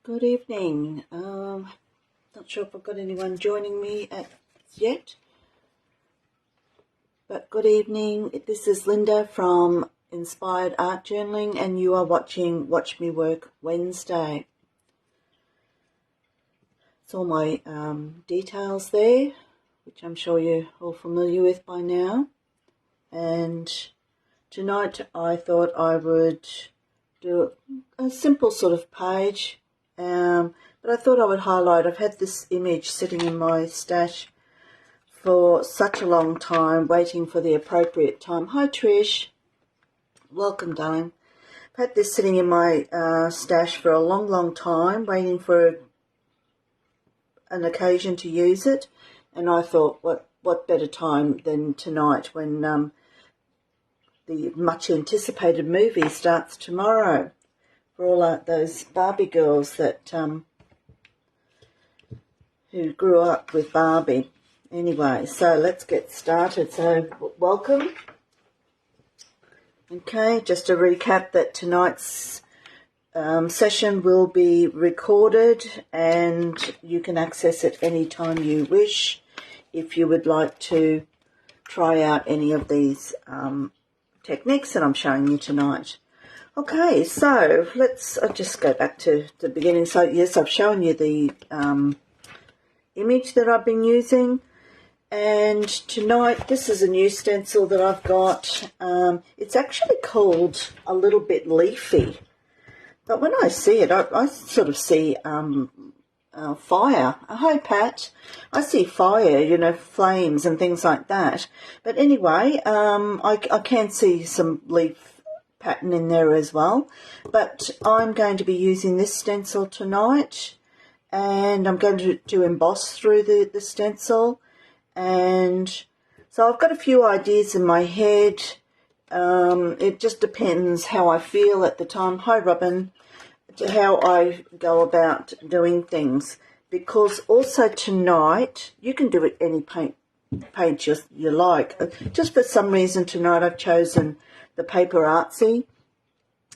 Good evening. Not sure if I've got anyone joining me yet, but good evening. This is Linda from Inspired Art Journaling, and you are watching Watch Me Work Wednesday. It's all my details there, which I'm sure you're all familiar with by now. And tonight I thought I would do a simple sort of page. But I thought I would highlight, I've had this image sitting in my stash for such a long time, waiting for the appropriate time. Hi Trish, welcome darling. I've had this sitting in my stash for a long time, waiting for an occasion to use it. And I thought, what better time than tonight when the much anticipated movie starts tomorrow. For all those Barbie girls that who grew up with Barbie. Anyway, so let's get started. So welcome. Okay, just a recap that tonight's session will be recorded and you can access it anytime you wish if you would like to try out any of these techniques that I'm showing you tonight. Okay, so I'll just go back to the beginning. So yes, I've shown you the image that I've been using, and tonight this is a new stencil that I've got. It's actually called A Little Bit Leafy, but when I see it, I sort of see fire. Hi Pat, I see fire, flames and things like that. But anyway, I can see some leaf pattern in there as well, but I'm going to be using this stencil tonight, and I'm going to emboss through the stencil. And so I've got a few ideas in my head. It just depends how I feel at the time. Hi Robin, to how I go about doing things, because also tonight you can do it any paint you like. Just for some reason tonight I've chosen the Paper Artsy.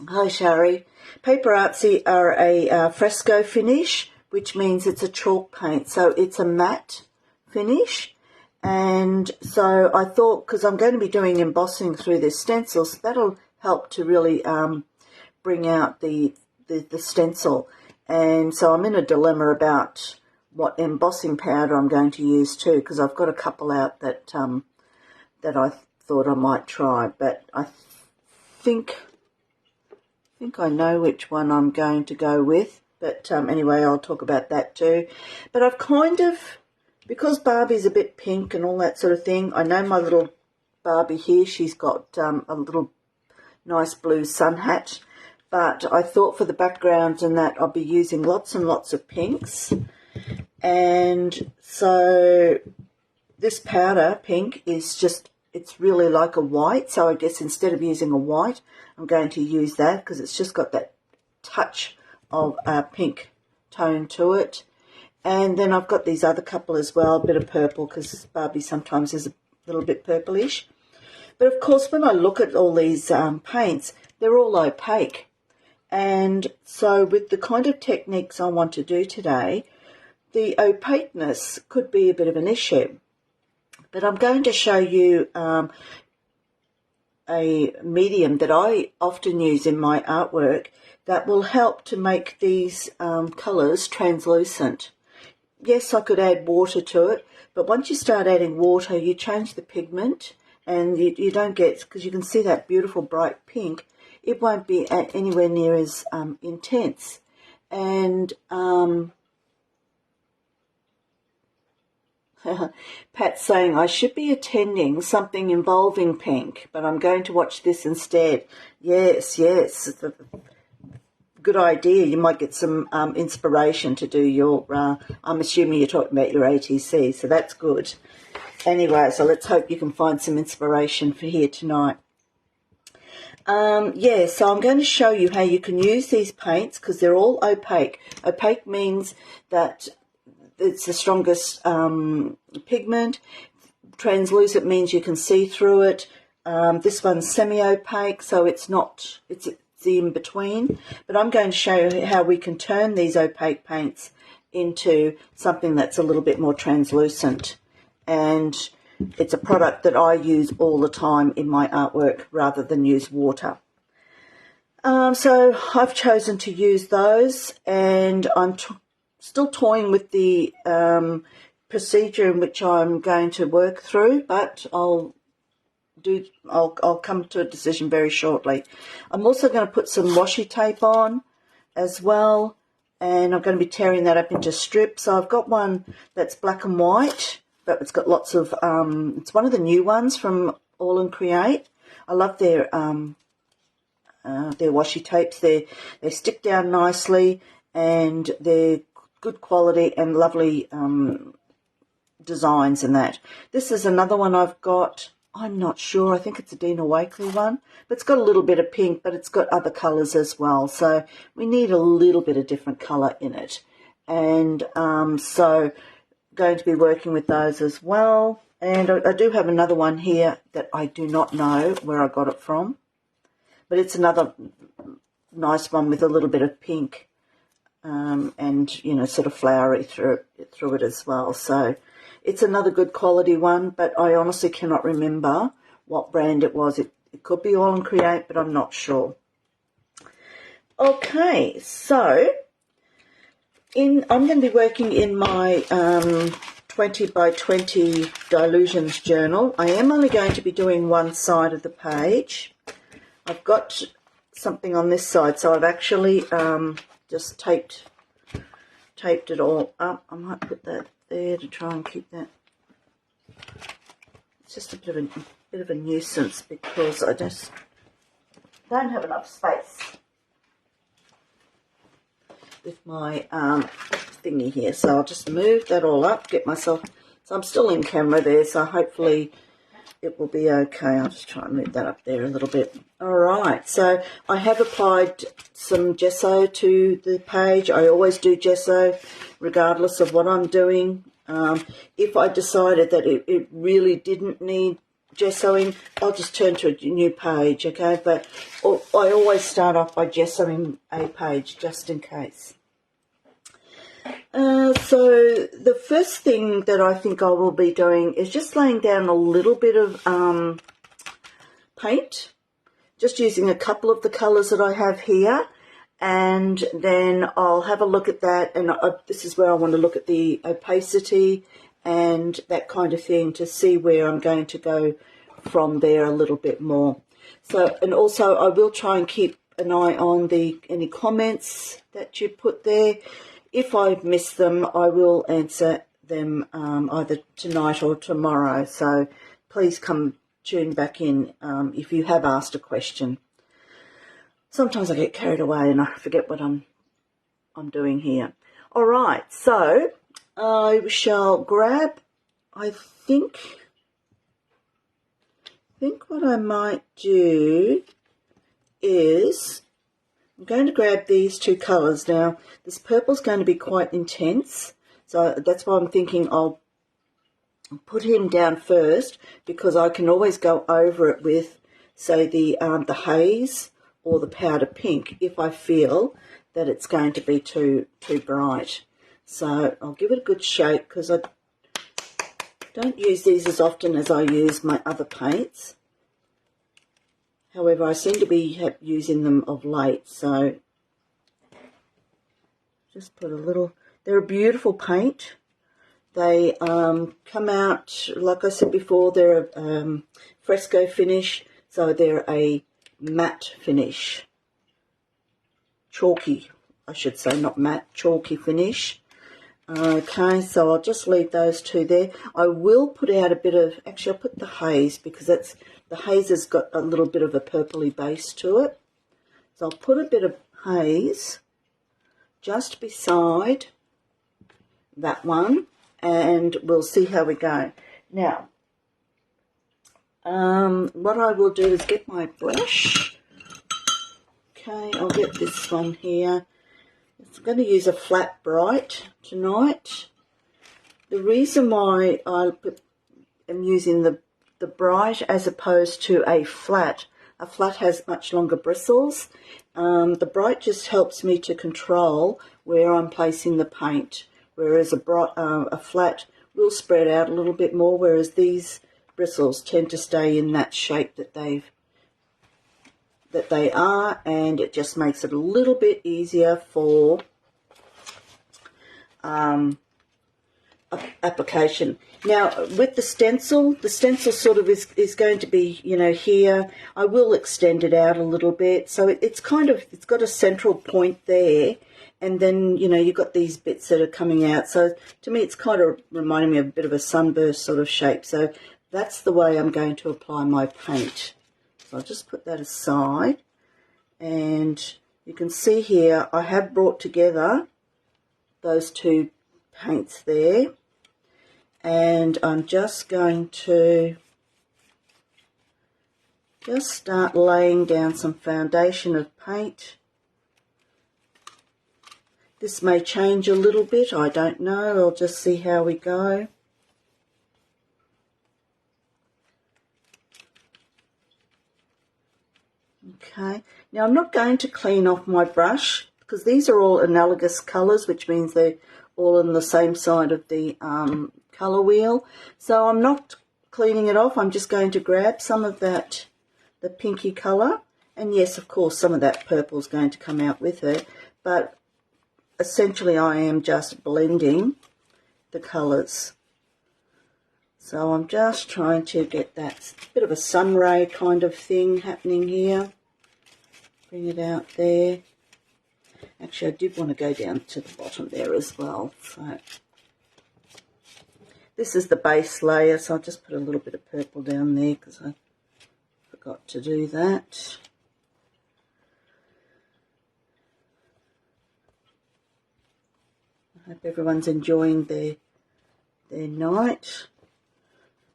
Hi Shari. Paper Artsy are a fresco finish, which means it's a chalk paint, so it's a matte finish. And so I thought, because I'm going to be doing embossing through this stencil, so that'll help to really bring out the stencil. And so I'm in a dilemma about what embossing powder I'm going to use too, because I've got a couple out that I thought I might try, but I think I know which one I'm going to go with. But anyway, I'll talk about that too. But I've because Barbie's a bit pink and all that sort of thing, I know my little Barbie here, she's got a little nice blue sun hat. But I thought for the backgrounds and that I'll be using lots and lots of pinks. And so this powder pink is it's really like a white, so I guess instead of using a white, I'm going to use that because it's just got that touch of pink tone to it. And then I've got these other couple as well, a bit of purple, because Barbie sometimes is a little bit purplish. But of course, when I look at all these paints, they're all opaque. And so with the kind of techniques I want to do today, the opaqueness could be a bit of an issue. But I'm going to show you a medium that I often use in my artwork that will help to make these colours translucent. Yes, I could add water to it, but once you start adding water, you change the pigment and you don't get, because you can see that beautiful bright pink, it won't be anywhere near as intense. And Pat's saying, I should be attending something involving pink, but I'm going to watch this instead. Yes. Good idea. You might get some inspiration to do your, I'm assuming you're talking about your ATC, so that's good. Anyway, so let's hope you can find some inspiration for here tonight. Yeah, so I'm going to show you how you can use these paints because they're all opaque. Opaque means that it's the strongest pigment. Translucent means you can see through it. This one's semi-opaque, so it's the in-between. But I'm going to show you how we can turn these opaque paints into something that's a little bit more translucent. And it's a product that I use all the time in my artwork rather than use water. So I've chosen to use those, and I'm still toying with the procedure in which I'm going to work through, but I'll come to a decision very shortly. I'm also going to put some washi tape on as well, and I'm going to be tearing that up into strips. So I've got one that's black and white, but it's got lots of, it's one of the new ones from All and Create. I love their washi tapes. They stick down nicely, and they're good quality and lovely designs and that. This is another one I've got. I'm not sure. I think it's a Dina Wakley one, but it's got a little bit of pink, but it's got other colours as well. So we need a little bit of different colour in it. And so going to be working with those as well. And I do have another one here that I do not know where I got it from, but it's another nice one with a little bit of pink and, you know, sort of flowery through it as well. So it's another good quality one, but I honestly cannot remember what brand it was. It could be All and Create, but I'm not sure. Okay, so I'm going to be working in my 20 by 20 Dylusions journal. I am only going to be doing one side of the page. I've got something on this side, so I've actually just taped it all up. I might put that there to try and keep that. It's just a bit of a nuisance because I just don't have enough space with my thingy here. So I'll just move that all up, get myself. So I'm still in camera there, so hopefully it will be okay. I'll just try and move that up there a little bit. All right, so I have applied some gesso to the page. I always do gesso regardless of what I'm doing. If I decided that it really didn't need gessoing, I'll just turn to a new page, okay? But I always start off by gessoing a page just in case. So the first thing that I think I will be doing is just laying down a little bit of paint, just using a couple of the colours that I have here, and then I'll have a look at that, and this is where I want to look at the opacity and that kind of thing to see where I'm going to go from there a little bit more. So, and also I will try and keep an eye on any comments that you put there. If I miss them, I will answer them either tonight or tomorrow. So please tune back in if you have asked a question. Sometimes I get carried away and I forget what I'm doing here. All right, so I shall grab, I think what I might do is I'm going to grab these two colours. Now, this purple's going to be quite intense, so that's why I'm thinking I'll put him down first, because I can always go over it with, say, the haze or the powder pink if I feel that it's going to be too bright. So I'll give it a good shake, because I don't use these as often as I use my other paints. However, I seem to be using them of late, so just put a little. They're a beautiful paint. They come out, like I said before, they're a fresco finish, so they're a matte finish. Chalky, I should say, not matte, chalky finish. Okay, so I'll just leave those two there. I will put out a bit of, actually I'll put the haze, because the haze has got a little bit of a purpley base to it. So I'll put a bit of haze just beside that one, and we'll see how we go. Now, what I will do is get my brush, Okay, I'll get this one here. I'm going to use a flat bright tonight. The reason why I am using the bright as opposed to a flat has much longer bristles. The bright just helps me to control where I'm placing the paint, whereas a flat will spread out a little bit more, whereas these bristles tend to stay in that shape that they are, and it just makes it a little bit easier for application. Now with the stencil sort of is going to be, you know, here. I will extend it out a little bit, so it's got a central point there, and then, you know, you've got these bits that are coming out. So to me it's kind of reminding me of a bit of a sunburst sort of shape. So that's the way I'm going to apply my paint. So I'll just put that aside, and you can see here I have brought together those two paints there, and I'm just going to start laying down some foundation of paint. This may change a little bit, I don't know, I'll just see how we go. Okay, now I'm not going to clean off my brush because these are all analogous colours, which means they're all on the same side of the colour wheel. So I'm not cleaning it off, I'm just going to grab some of that, the pinky colour, and yes, of course, some of that purple is going to come out with it, but essentially I am just blending the colours. So I'm just trying to get that bit of a sun ray kind of thing happening here. Bring it out there. Actually, I did want to go down to the bottom there as well. So this is the base layer, so I'll just put a little bit of purple down there because I forgot to do that. I hope everyone's enjoying their night.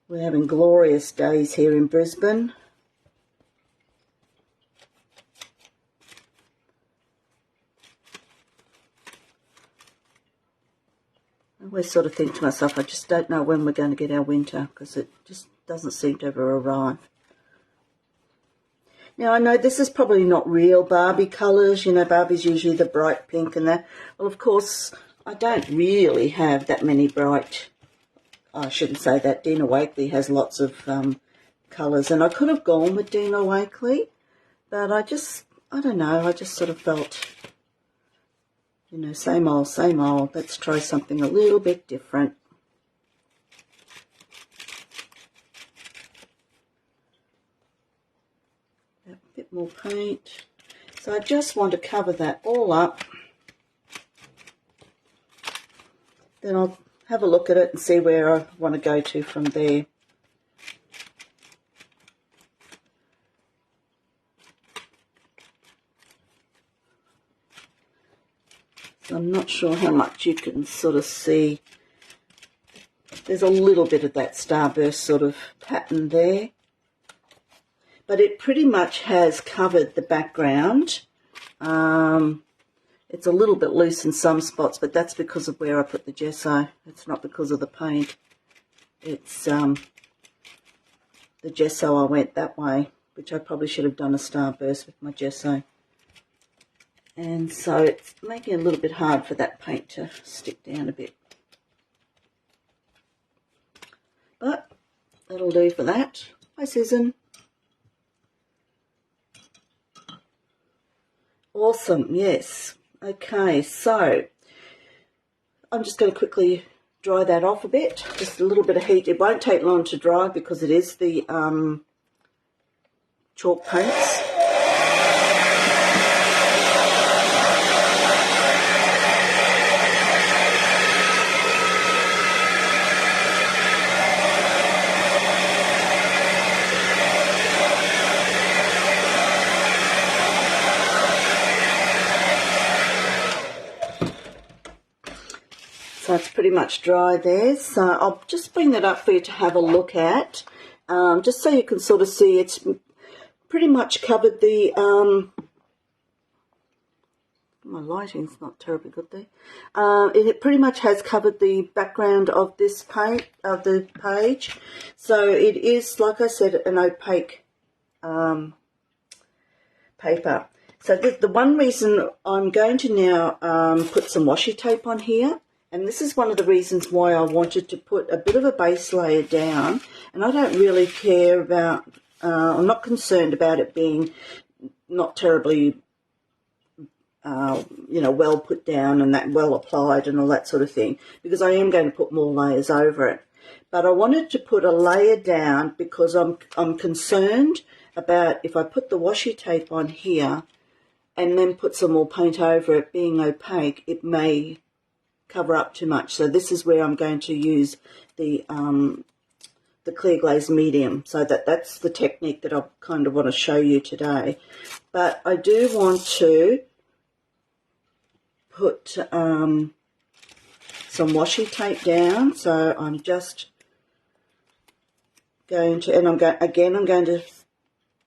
We're having glorious days here in Brisbane. I always sort of think to myself, I just don't know when we're going to get our winter because it just doesn't seem to ever arrive. Now, I know this is probably not real Barbie colours. You know, Barbie's usually the bright pink and that. Well, of course, I don't really have that many bright... I shouldn't say that. Dina Wakley has lots of colours, and I could have gone with Dina Wakley, but I don't know, I just sort of felt, you know, same old, let's try something a little bit different. A bit more paint. So I just want to cover that all up. Then I'll have a look at it and see where I want to go to from there. So I'm not sure how much you can sort of see. There's a little bit of that starburst sort of pattern there. But it pretty much has covered the background. It's a little bit loose in some spots, but that's because of where I put the gesso. It's not because of the paint. It's the gesso, I went that way, which I probably should have done a starburst with my gesso. And so it's making it a little bit hard for that paint to stick down a bit. But that'll do for that. Hi, Susan. Awesome, yes. Okay, so I'm just going to quickly dry that off a bit, just a little bit of heat. It won't take long to dry because it is the chalk paints. So it's pretty much dry there. So I'll just bring that up for you to have a look at, just so you can sort of see it's pretty much covered the My lighting's not terribly good there. It pretty much has covered the background of this the page. So it is, like I said, an opaque paper. So the one reason I'm going to now put some washi tape on here, and this is one of the reasons why I wanted to put a bit of a base layer down, and I don't really care about, I'm not concerned about it being not terribly, well put down and that well applied and all that sort of thing, because I am going to put more layers over it. But I wanted to put a layer down because I'm concerned about if I put the washi tape on here and then put some more paint over it, being opaque, it may cover up too much. So this is where I'm going to use the clear glaze medium. So that's the technique that I kind of want to show you today. But I do want to put some washi tape down. So I'm just going to, and I'm going to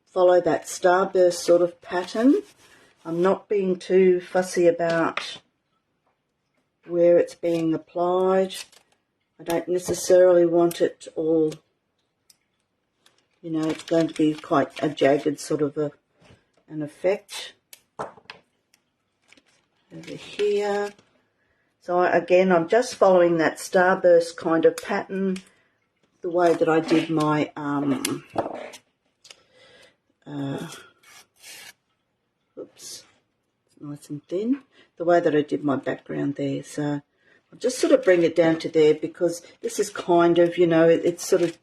follow that starburst sort of pattern. I'm not being too fussy about where it's being applied. I don't necessarily want it all, it's going to be quite a jagged sort of an effect over here. So again, I'm just following that starburst kind of pattern, the way that I did my oops, it's nice and thin, the way that I did my background there. So I'll just sort of bring it down to there, because this is kind of, it's sort of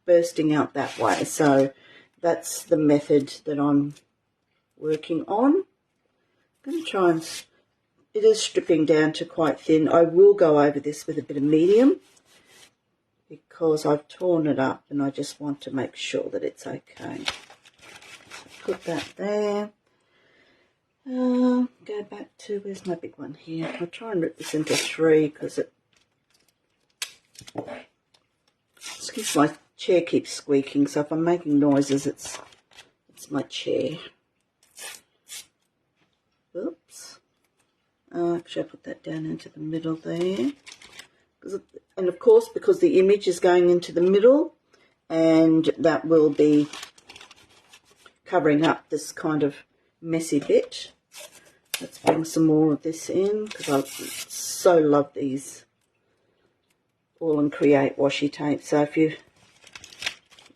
bursting out that way. So that's the method that I'm working on. I'm going to try and, it is stripping down to quite thin. I will go over this with a bit of medium because I've torn it up and I just want to make sure that it's okay. Put that there. Go back to, where's my big one here? I'll try and rip this into 3 because it, excuse, my chair keeps squeaking, so if I'm making noises, it's my chair. Oops. Actually, I put that down into the middle there. And of course, because the image is going into the middle, and that will be covering up this kind of messy bit. Let's bring some more of this in, because I so love these All and Create washi tape. So if you're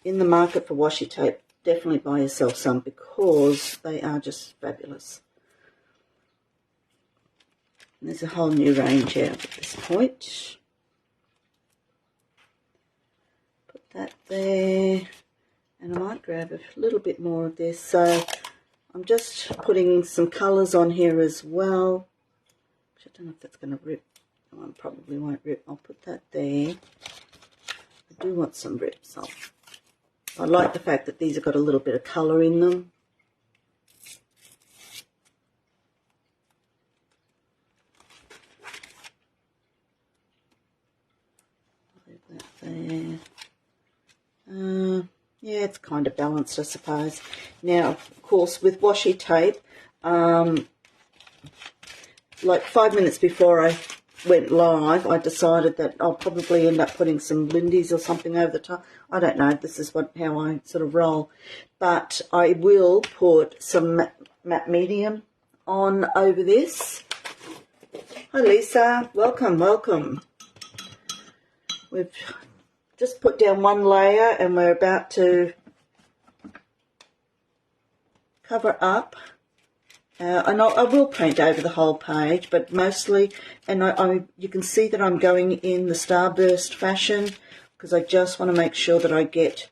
in the market for washi tape, definitely buy yourself some, because they are just fabulous. And there's a whole new range out at this point. Put that there, and I might grab a little bit more of this. So I'm just putting some colours on here as well. I don't know if that's going to rip. Oh, it probably won't rip. I'll put that there. I do want some rips. I like the fact that these have got a little bit of colour in them. Leave that there. Yeah, it's kind of balanced, I suppose. Now, of course, with washi tape, like 5 minutes before I went live, I decided that I'll probably end up putting some Lindy's or something over the top. I don't know. This is how I sort of roll. But I will put some matte medium on over this. Hi, Lisa. Welcome, welcome. We've just put down one layer and we're about to cover up. And I will paint over the whole page, but mostly, and you can see that I'm going in the starburst fashion, because I just want to make sure that I get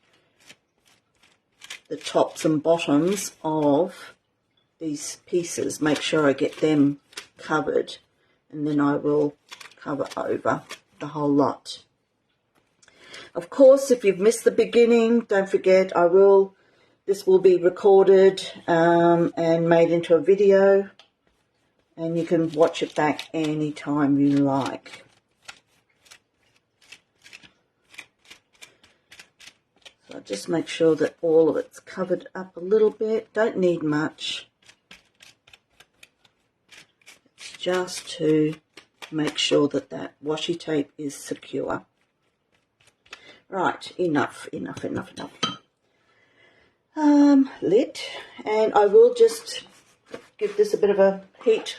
the tops and bottoms of these pieces, make sure I get them covered, and then I will cover over the whole lot. Of course, if you've missed the beginning, don't forget this will be recorded and made into a video, and you can watch it back anytime you like. So just make sure that all of it's covered up a little bit. Don't need much. just to make sure that that washi tape is secure. Right, enough. Lid, and I will just give this a bit of a heat.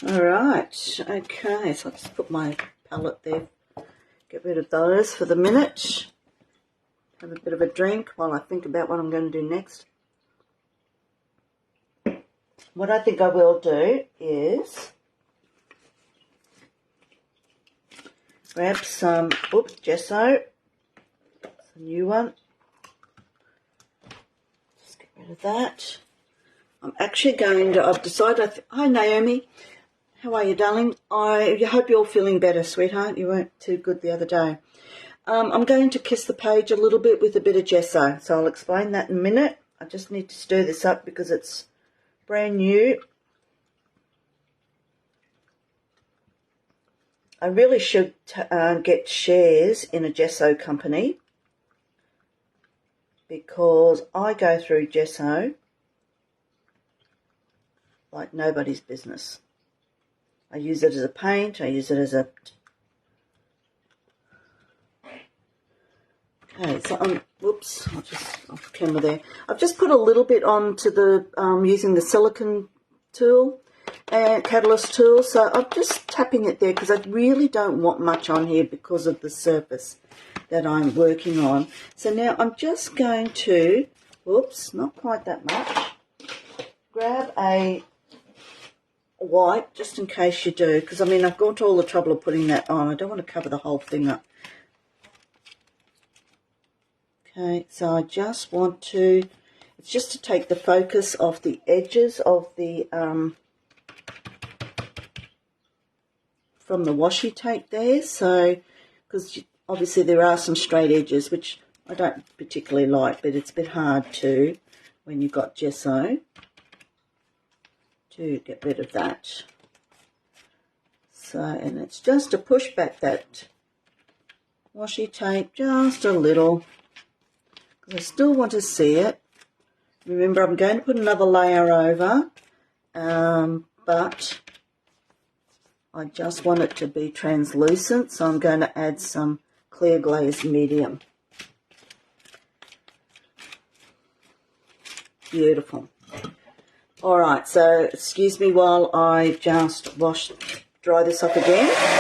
Alright, okay, so I'll just put my palette there, get rid of those for the minute, have a bit of a drink while I think about what I'm going to do next. What I think I will do is grab some gesso, it's a new one, just get rid of that. I'm actually going to, I've decided, hi Naomi, how are you, darling? I hope you're feeling better, sweetheart. You weren't too good the other day. I'm going to kiss the page a little bit with a bit of gesso, so I'll explain that in a minute. I just need to stir this up because it's brand new. I really should get shares in a gesso company because I go through gesso like nobody's business. I use it as a paint, I use it as a... Okay, so whoops, I'll just off camera there. I've just put a little bit onto the, using the silicone tool, and catalyst tool, so I'm just tapping it there because I really don't want much on here because of the surface that I'm working on. So now I'm just going to, whoops, not quite that much, grab a white, just in case you do, because I mean I've gone to all the trouble of putting that on. I don't want to cover the whole thing up. Okay, so I just want to, it's just to take the focus off the edges of the from the washi tape there, so because obviously there are some straight edges which I don't particularly like, but it's a bit hard to when you've got gesso to get rid of that. So, and it's just to push back that washi tape just a little, because I still want to see it. Remember, I'm going to put another layer over, but I just want it to be translucent, so I'm going to add some clear glaze medium. Beautiful. All right, so excuse me while I just dry this off again.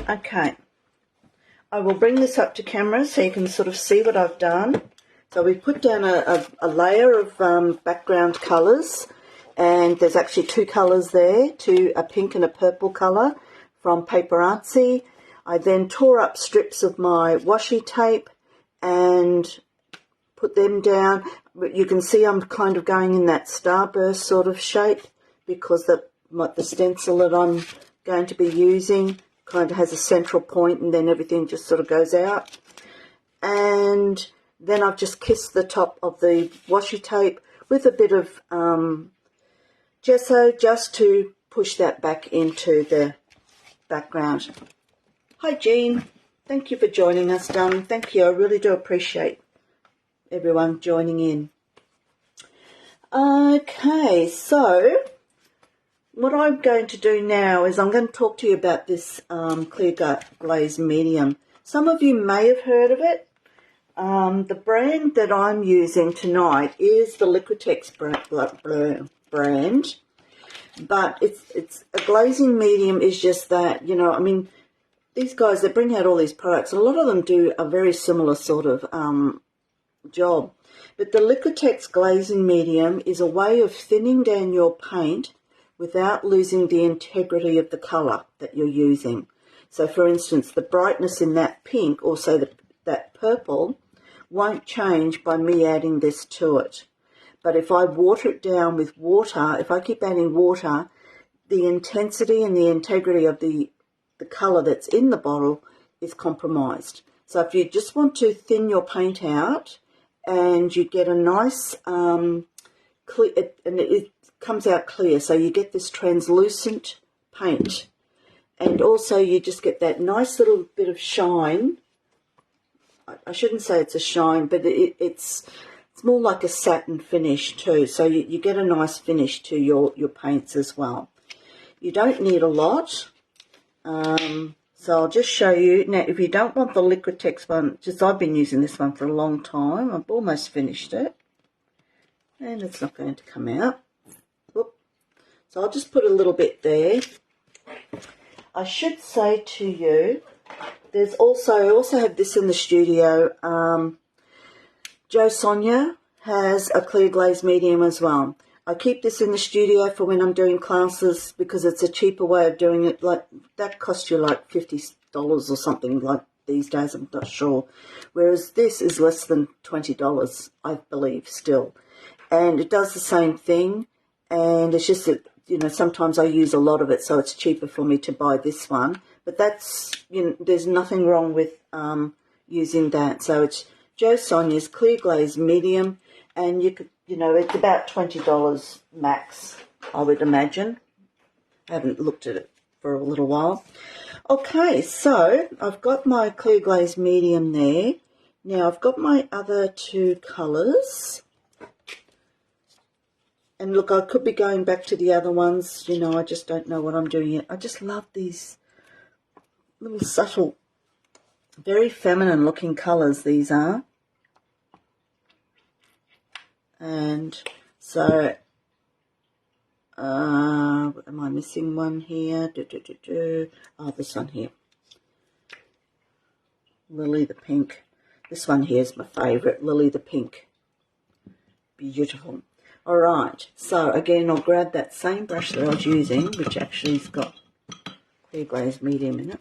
Okay, I will bring this up to camera so you can sort of see what I've done. So we put down a layer of background colours, and there's actually two colours there, a pink and a purple colour from Paparazzi. I then tore up strips of my washi tape and put them down. You can see I'm kind of going in that starburst sort of shape because the stencil that I'm going to be using kind of has a central point and then everything just sort of goes out. And then I've just kissed the top of the washi tape with a bit of gesso just to push that back into the background. Hi Jean, thank you for joining us, darling. Thank you, I really do appreciate everyone joining in. Okay, so what I'm going to do now is I'm going to talk to you about this clear glaze medium. Some of you may have heard of it. The brand that I'm using tonight is the Liquitex brand, but it's a glazing medium is just that, you know, I mean, these guys, they bring out all these products. A lot of them do a very similar sort of job. But the Liquitex glazing medium is a way of thinning down your paint without losing the integrity of the colour that you're using. So, for instance, the brightness in that pink, or say that purple, won't change by me adding this to it. But if I water it down with water, if I keep adding water, the intensity and the integrity of the colour that's in the bottle is compromised. So if you just want to thin your paint out and you get a nice clear, and it comes out clear, so you get this translucent paint, and also you just get that nice little bit of shine. I shouldn't say it's a shine, but it's more like a satin finish too, so you get a nice finish to your paints as well. You don't need a lot, so I'll just show you. Now, if you don't want the Liquitex one, I've been using this one for a long time. I've almost finished it, and it's not going to come out. Whoop. So I'll just put a little bit there. I should say to you, I also have this in the studio. Jo Sonja has a clear glaze medium as well. I keep this in the studio for when I'm doing classes because it's a cheaper way of doing it. Like, that costs you like $50 or something like these days, I'm not sure. Whereas this is less than $20, I believe, still. And it does the same thing. And it's just that, you know, sometimes I use a lot of it, so it's cheaper for me to buy this one. But that's, you know, there's nothing wrong with using that. So it's Jo Sonja's clear glaze medium, and you could, you know, it's about $20 max, I would imagine. I haven't looked at it for a little while. Okay, so I've got my clear glaze medium there. Now I've got my other two colours. And look, I could be going back to the other ones, you know, I just don't know what I'm doing yet. I just love these little subtle, very feminine looking colours these are. And so, am I missing one here? Oh, this one here. Lily the Pink. This one here is my favourite, Lily the Pink. Beautiful. All right, so again, I'll grab that same brush that I was using, which actually has got clear glaze medium in it,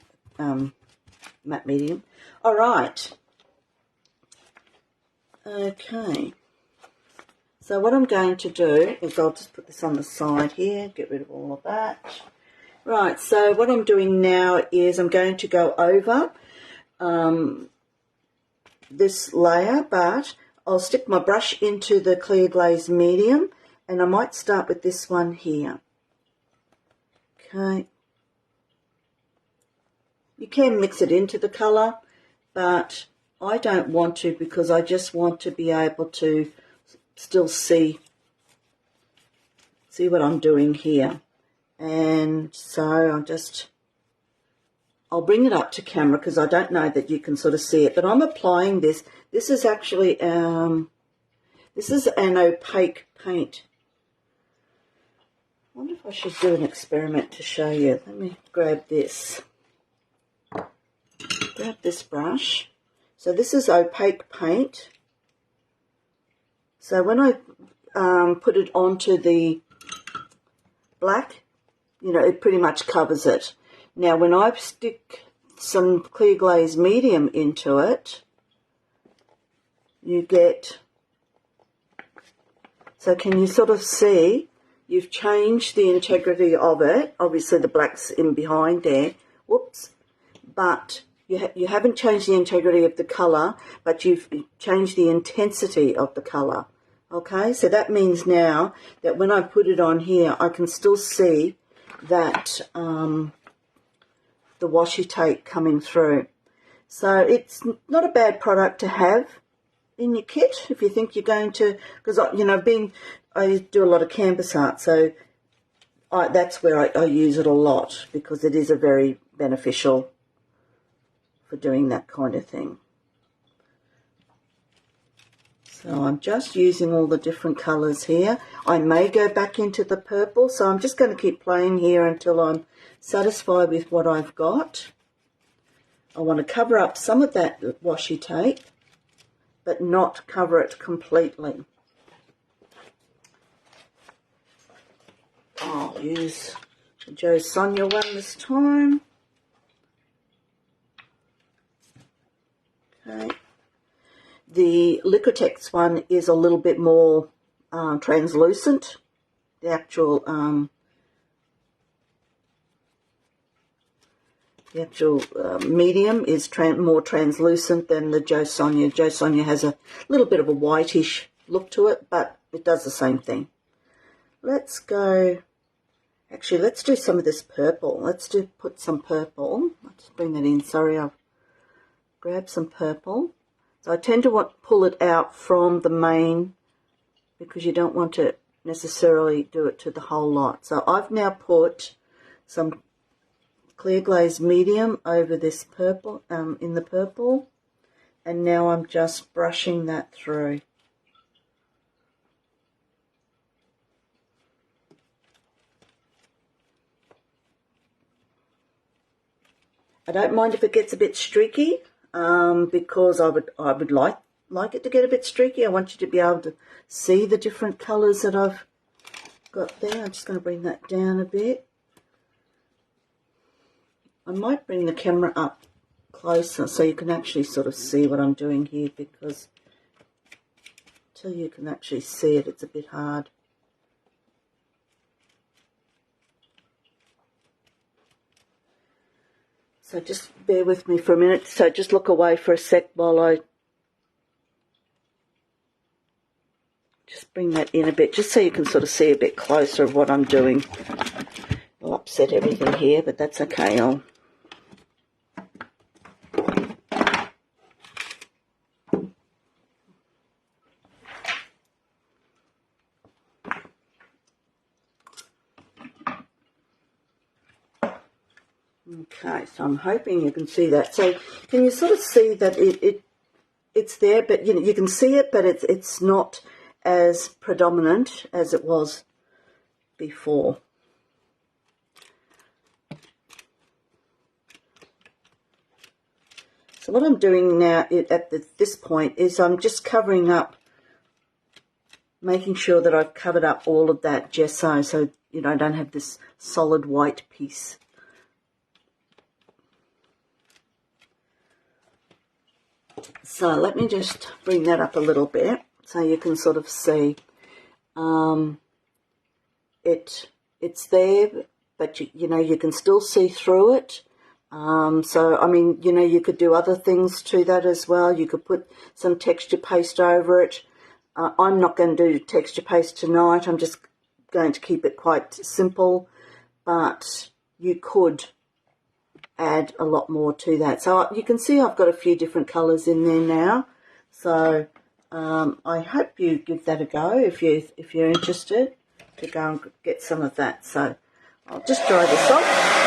matte medium. All right. Okay. So what I'm going to do is I'll just put this on the side here, get rid of all of that. Right, so what I'm doing now is I'm going to go over this layer, but I'll stick my brush into the clear glaze medium, and I might start with this one here. Okay. You can mix it into the colour, but I don't want to because I just want to be able to still see what I'm doing here. And so I'll bring it up to camera because I don't know that you can sort of see it, but I'm applying this. This is actually this is an opaque paint. I wonder if I should do an experiment to show you. Let me grab this. Grab this brush. So this is opaque paint. So when I put it onto the black, you know, it pretty much covers it. Now when I stick some clear glaze medium into it, you get, so can you sort of see, you've changed the integrity of it. Obviously the black's in behind there, whoops, but you haven't changed the integrity of the colour, but you've changed the intensity of the colour. Okay, so that means now that when I put it on here, I can still see that the washi tape coming through. So it's not a bad product to have in your kit if you think you're going to, because, you know, I do a lot of canvas art, so that's where I use it a lot, because it is a very beneficial for doing that kind of thing. So I'm just using all the different colours here. I may go back into the purple, so I'm just going to keep playing here until I'm satisfied with what I've got. I want to cover up some of that washi tape, but not cover it completely. I'll use the Jo Sonja one this time. Okay. The Liquitex one is a little bit more translucent. The actual medium is more translucent than the Jo Sonja. Jo Sonja has a little bit of a whitish look to it, but it does the same thing. Let's go, actually let's do some of this purple. Put some purple. Let's bring that in, sorry, I've grabbed some purple. So I tend to pull it out from the main, because you don't want to necessarily do it to the whole lot. So I've now put some clear glaze medium over this purple, in the purple, and now I'm just brushing that through. I don't mind if it gets a bit streaky, because I would like it to get a bit streaky. I want you to be able to see the different colours that I've got there. I'm just going to bring that down a bit. I might bring the camera up closer so you can actually sort of see what I'm doing here, because until you can actually see it, it's a bit hard. So just bear with me for a minute. So just look away for a sec while I just bring that in a bit, just so you can sort of see a bit closer of what I'm doing. I'll upset everything here, but that's okay. Okay, so I'm hoping you can see that. So can you sort of see that it's there, but you can see it, but it's not as predominant as it was before. So what I'm doing now at this point is I'm just covering up, making sure that I've covered up all of that gesso, so I don't have this solid white piece. So let me just bring that up a little bit so you can sort of see. It's there, but you can still see through it. So I mean, you could do other things to that as well. You could put some texture paste over it. I'm not going to do texture paste tonight. I'm just going to keep it quite simple, but you could add a lot more to that. So you can see I've got a few different colours in there now. So I hope you give that a go if you're interested to go and get some of that. So I'll just dry this off.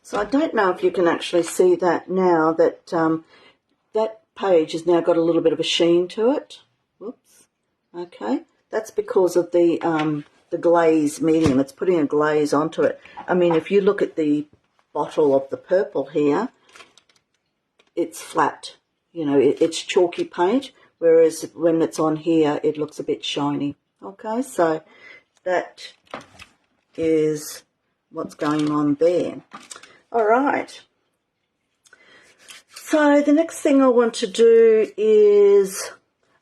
So I don't know if you can actually see that now, that that page has now got a little bit of a sheen to it. Whoops. Okay, that's because of the glaze medium. It's putting a glaze onto it. I mean, if you look at the bottle of the purple here, it's flat. It's chalky paint, whereas when it's on here, it looks a bit shiny. Okay, so that is what's going on there. All right. So the next thing I want to do is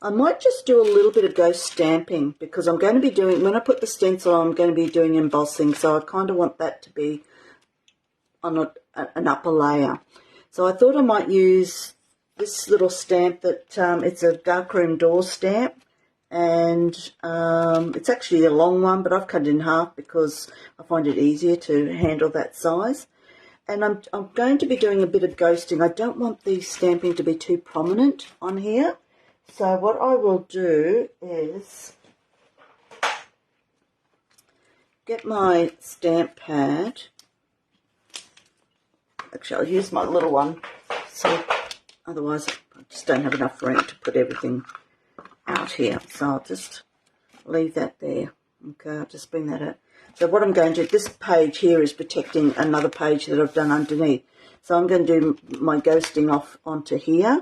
I might just do a little bit of ghost stamping, because I'm going to be doing, when I put the stencil on, I'm going to be doing embossing, so I kind of want that to be on an upper layer. So I thought I might use this little stamp that it's a darkroom door stamp, and it's actually a long one, but I've cut it in half because I find it easier to handle that size. And I'm going to be doing a bit of ghosting. I don't want the stamping to be too prominent on here. So what I will do is get my stamp pad. Actually, I'll use my little one, so otherwise I just don't have enough room to put everything out here. So I'll just leave that there. Okay, I'll just bring that out. So what I'm going to do, this page here is protecting another page that I've done underneath. So I'm going to do my ghosting off onto here.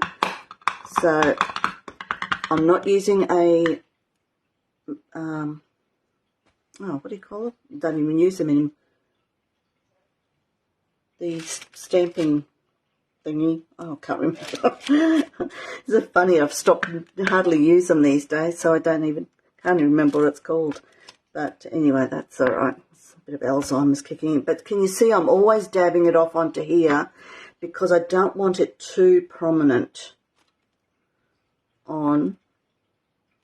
So I'm not using a, what do you call it? Don't even use them in the stamping thingy. Oh, I can't remember. It's funny, I've stopped, hardly use them these days, so I can't even remember what it's called. But anyway, that's all right. It's a bit of Alzheimer's kicking in. But can you see I'm always dabbing it off onto here because I don't want it too prominent on.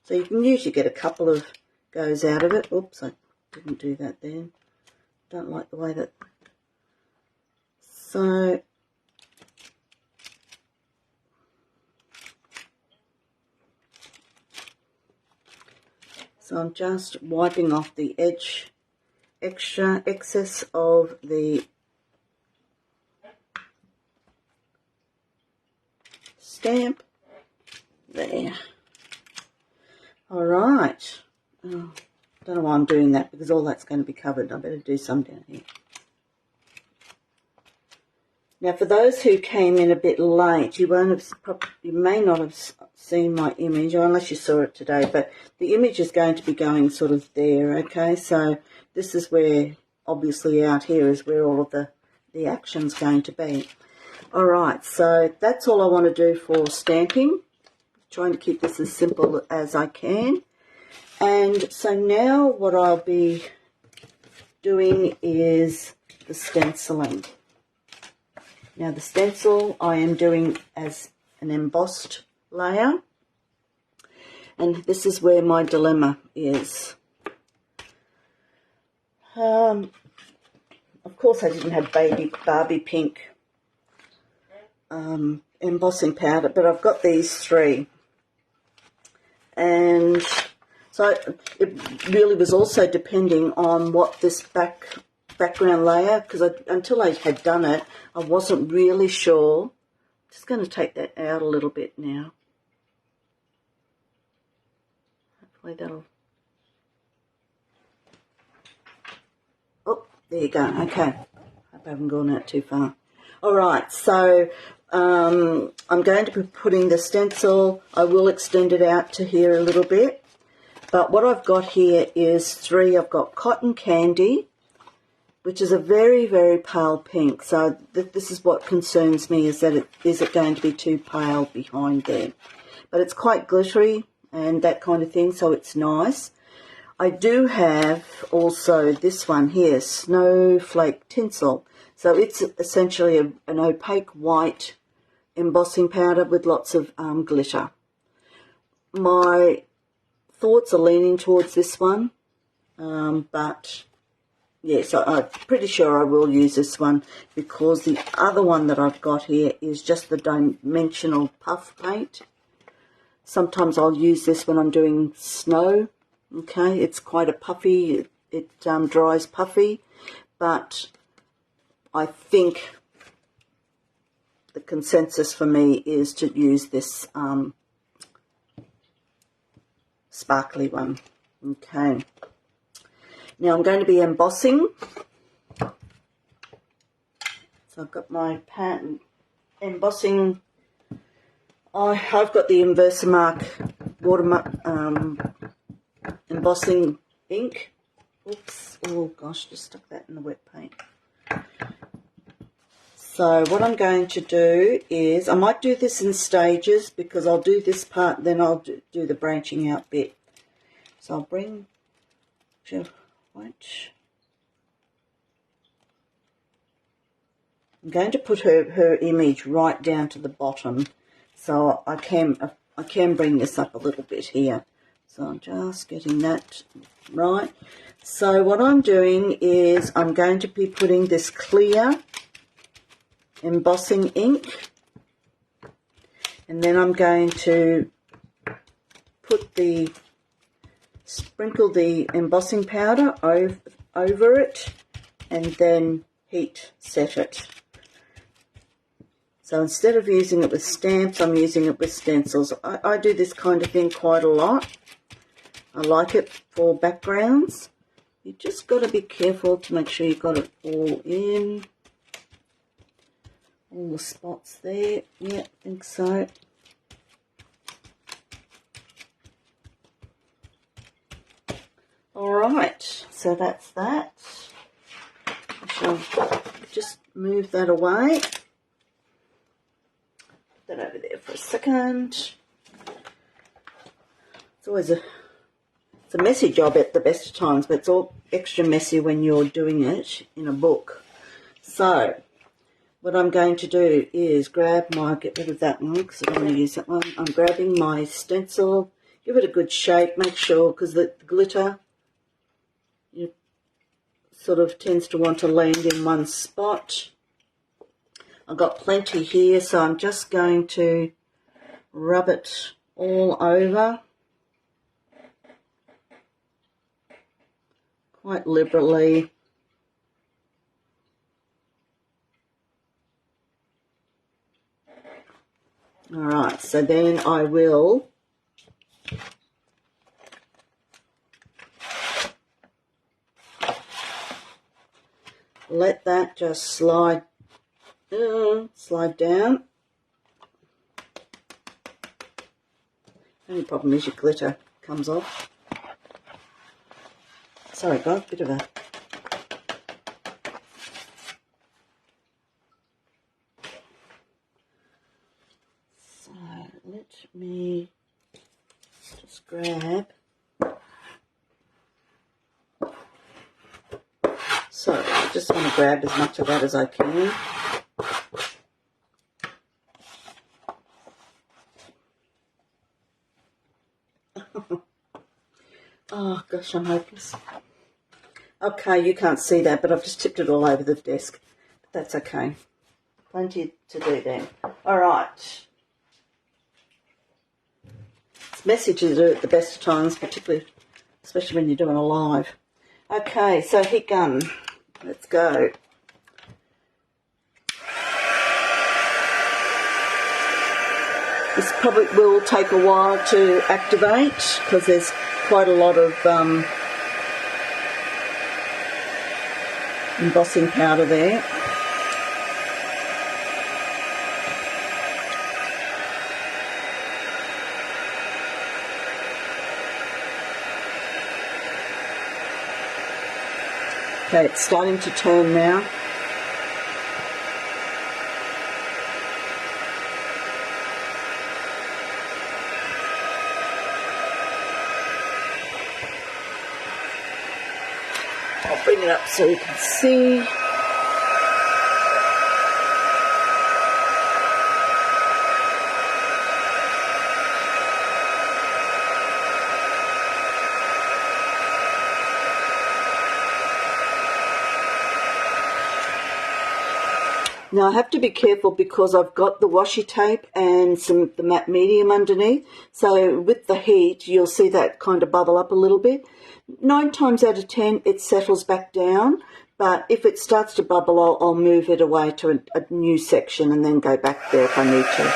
So you can usually get a couple of goes out of it. Oops, I didn't do that then. Don't like the way that. So I'm just wiping off the excess of the stamp there. All right. Oh, don't know why I'm doing that, because all that's going to be covered. I better do some down here. Now, for those who came in a bit late, you may not have seen my image, unless you saw it today, but the image is going to be going sort of there, okay? So this is where, obviously out here is where all of the action's going to be. All right, so that's all I want to do for stamping. Trying to keep this as simple as I can. And so now what I'll be doing is the stenciling. Now the stencil I am doing as an embossed layer, and this is where my dilemma is. Of course I didn't have Barbie pink embossing powder, but I've got these three, and so it really was also depending on what this background layer, because until I had done it, I wasn't really sure. I'm just going to take that out a little bit now. Hopefully that'll... Oh, there you go. Okay. Hope I haven't gone out too far. All right, so I'm going to be putting the stencil. I will extend it out to here a little bit. But what I've got here is three. I've got Cotton Candy, which is a very, very pale pink. So this is what concerns me, is that is it going to be too pale behind there. But it's quite glittery and that kind of thing, so it's nice. I do have also this one here, Snowflake Tinsel. So it's essentially an opaque white embossing powder with lots of glitter. My thoughts are leaning towards this one, but yes, I'm pretty sure I will use this one, because the other one that I've got here is just the dimensional puff paint. Sometimes I'll use this when I'm doing snow. Okay, it's quite a puffy, it dries puffy, but I think the consensus for me is to use this sparkly one. Okay. Now I'm going to be embossing. So I've got my pattern embossing. I've got the Versamark embossing ink. Oops. Oh gosh, just stuck that in the wet paint. So what I'm going to do is, I might do this in stages because I'll do this part, then I'll do the branching out bit. So I'll bring Jill White. I'm going to put her image right down to the bottom, so I can bring this up a little bit here. So I'm just getting that right. So what I'm doing is I'm going to be putting this clear embossing ink, and then I'm going to sprinkle the embossing powder over it, and then heat set it. So instead of using it with stamps, I'm using it with stencils. I do this kind of thing quite a lot. I like it for backgrounds. You just got to be careful to make sure you've got it all in. All the spots there. Yeah, I think so. All right, so that's that. I shall just move that away. Put that over there for a second. It's always a messy job at the best of times, but it's all extra messy when you're doing it in a book. So what I'm going to do is get rid of that one because I don't want to use that one. I'm grabbing my stencil, give it a good shake, make sure, because the glitter sort of tends to want to land in one spot. I've got plenty here, so I'm just going to rub it all over quite liberally. All right, so then I will let that just slide down. Only problem is your glitter comes off. Sorry guys, bit of a... So let me just grab... So I just want to grab as much of that as I can. Oh gosh, I'm hopeless. Okay, you can't see that, but I've just tipped it all over the desk. But that's okay. Plenty to do then. All right. It's messy to do at the best of times, especially when you're doing a live. Okay, so heat gun. Let's go. This probably will take a while to activate because there's quite a lot of embossing powder there. Okay, it's starting to turn now. I'll bring it up so you can see. Now I have to be careful because I've got the washi tape and the matte medium underneath. So with the heat, you'll see that kind of bubble up a little bit. 9 times out of 10, it settles back down. But if it starts to bubble, I'll move it away to a new section and then go back there if I need to.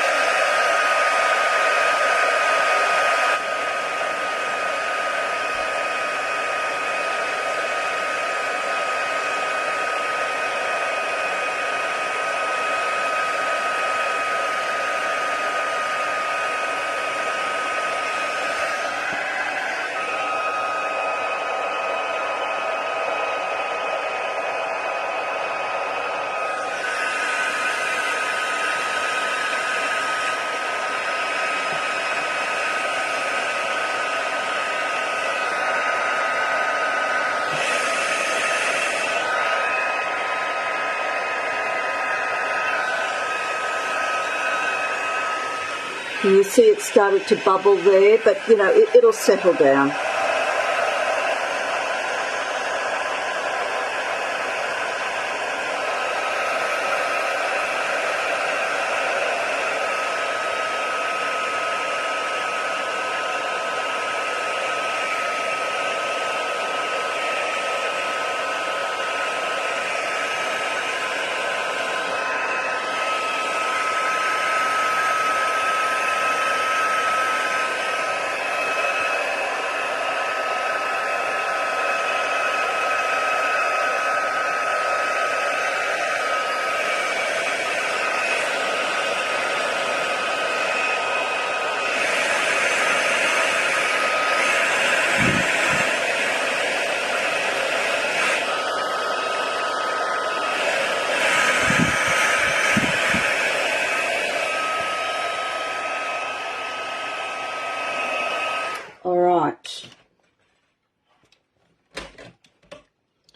You see it started to bubble there, but you know, it'll settle down. All right.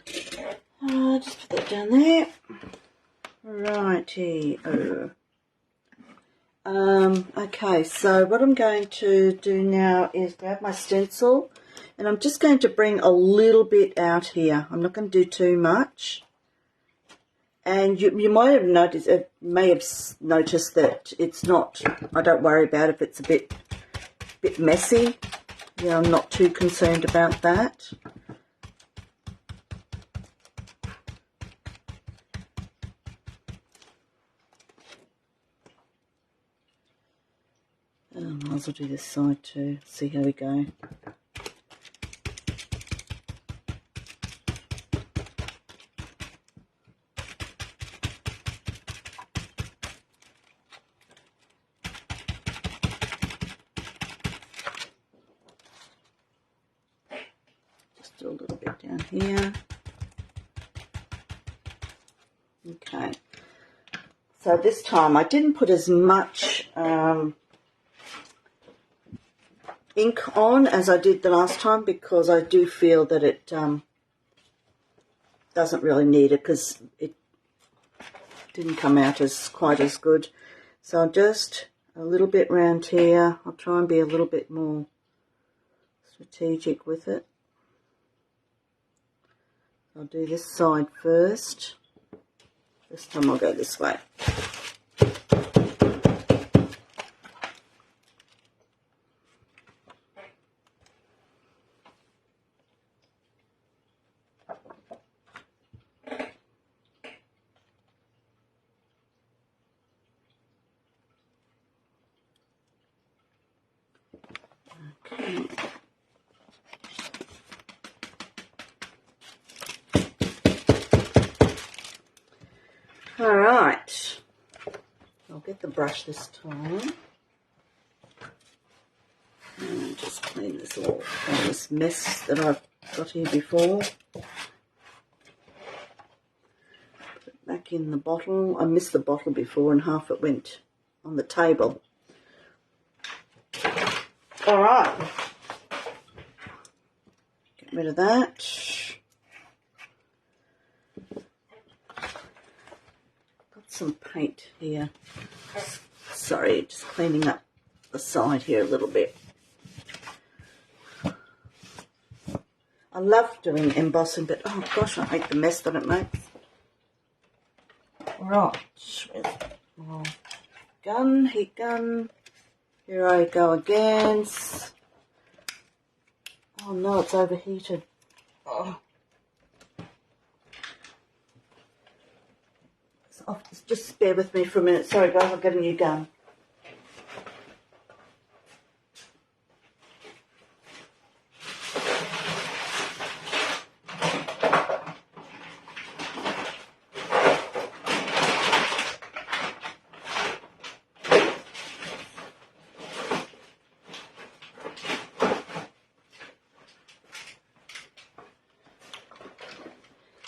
Just put that down there. Righty. Okay, so what I'm going to do now is grab my stencil, and I'm just going to bring a little bit out here. I'm not going to do too much. And you might have noticed, may have noticed that it's not, I don't worry about if it's a bit messy. Yeah, I'm not too concerned about that. Might as well do this side too. See how we go. Just do a little bit down here. Okay. So this time I didn't put as much ink on as I did the last time, because I do feel that it doesn't really need it, because it didn't come out as quite as good. So just a little bit round here. I'll try and be a little bit more strategic with it. I'll do this side first. This time I'll go this way. Okay. All right. I'll get the brush this time. And just clean this all this mess that I've got here before. Put it back in the bottle. I missed the bottle before and half it went on the table. All right. Get rid of that. Got some paint here. Sorry, just cleaning up the side here a little bit. I love doing embossing, but oh gosh, I hate the mess that it makes. Right, where's my gun, heat gun. Here I go again. Oh no, it's overheated. Oh. So, just bear with me for a minute. Sorry guys, I'll get a new gun.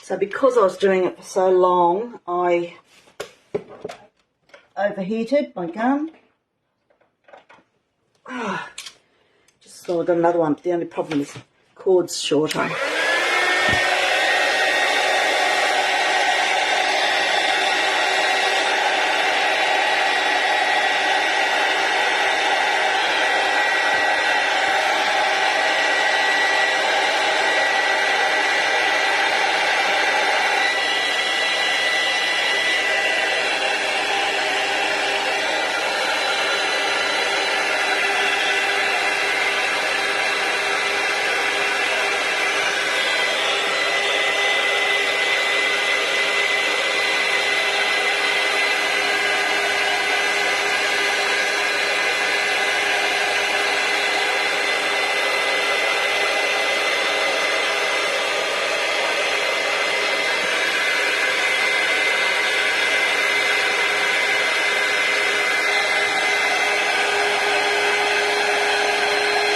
So because I was doing it for so long, I overheated my gun. Just thought I got another one. The only problem is the cord's shorter.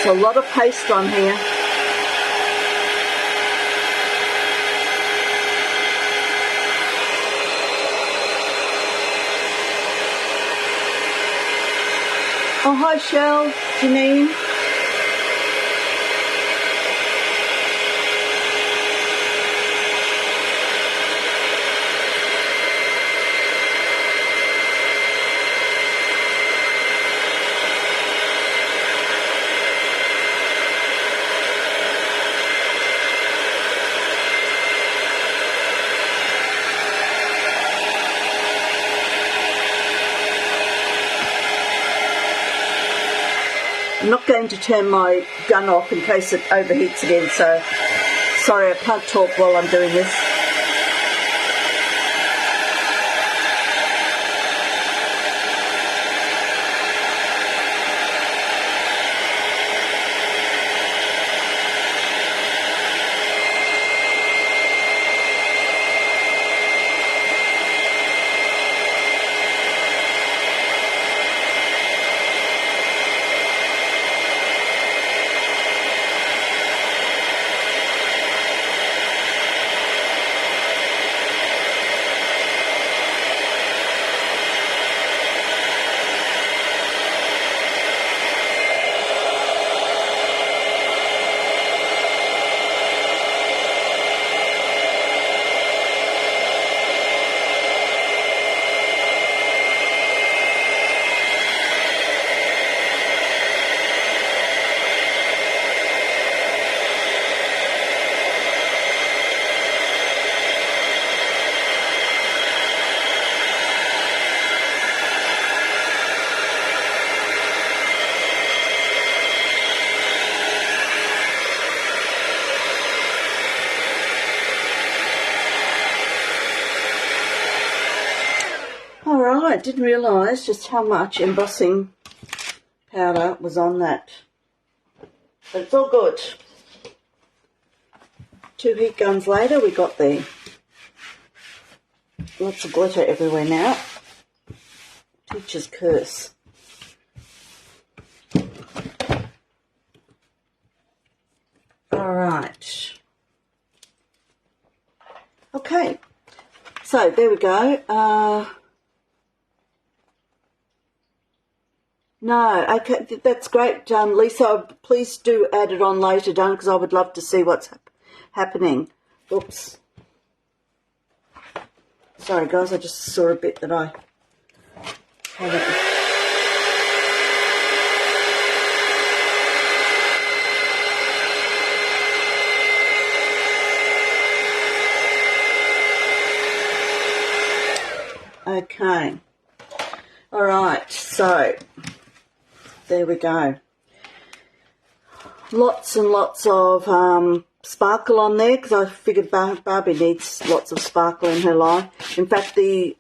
a lot of paste on here. Oh, hi, Shell, Janine. I'm not going to turn my gun off in case it overheats again, so sorry I can't talk while I'm doing this. Alright, didn't realise just how much embossing powder was on that. But it's all good. 2 heat guns later, we got the lots of glitter everywhere now. Teacher's curse. Alright. Okay. So there we go. No, okay, that's great, Lisa. Please do add it on later, don't, because I would love to see what's happening. Oops. Sorry, guys, I just saw a bit that I haven't. Okay. All right, so there we go. Lots and lots of sparkle on there because I figured Barbie needs lots of sparkle in her life. In fact, the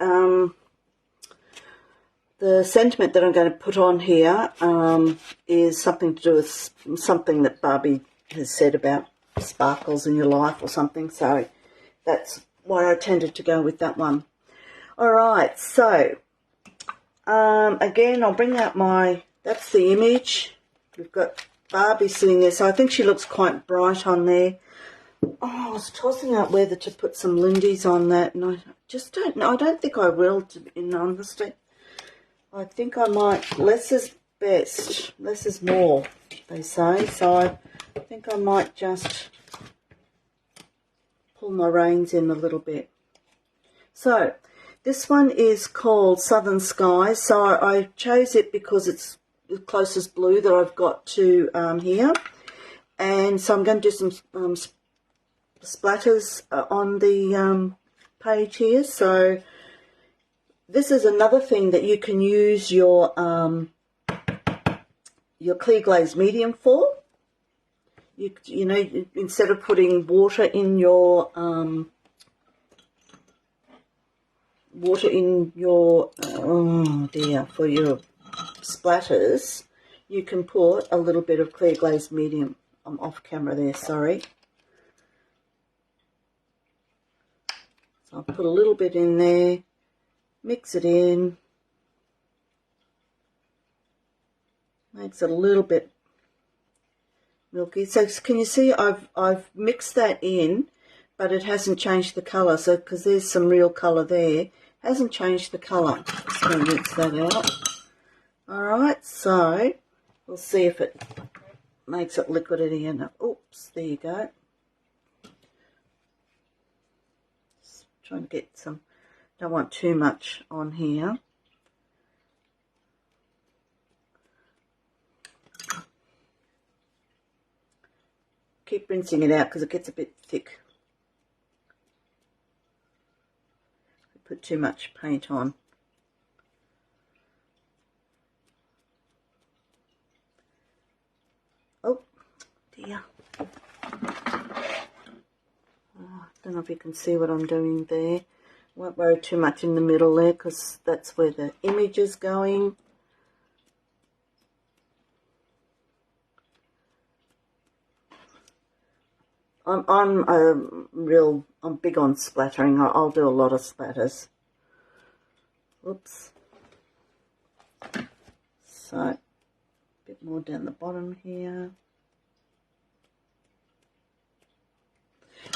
sentiment that I'm going to put on here is something to do with something that Barbie has said about sparkles in your life or something. So that's why I tended to go with that one. All right, so again, I'll bring out that's the image. We've got Barbie sitting there, so I think she looks quite bright on there. Oh, I was tossing out whether to put some Lindy's on that, and I just don't know. I don't think I will, in honesty. I think I might. Less is best. Less is more, they say. So I think I might just pull my reins in a little bit. So this one is called Southern Skies. So I chose it because it's the closest blue that I've got to here. And so I'm going to do some splatters on the page here. So this is another thing that you can use your clear glaze medium for. You know, instead of putting water in your for your splatters, you can put a little bit of clear glaze medium. I'm off camera there, sorry. So I'll put a little bit in there, mix it in, makes it a little bit milky. So can you see I've mixed that in, but it hasn't changed the colour. So because there's some real colour there, hasn't changed the colour. Just going to rinse that out. All right, so we'll see if it makes it liquid at the end. Oops, there you go. Just trying to get some. Don't want too much on here. Keep rinsing it out because it gets a bit thick. Put too much paint on. Oh dear. I don't know if you can see what I'm doing there. Won't worry too much in the middle there because that's where the image is going. I'm big on splattering. I'll do a lot of splatters. Oops. So, a bit more down the bottom here.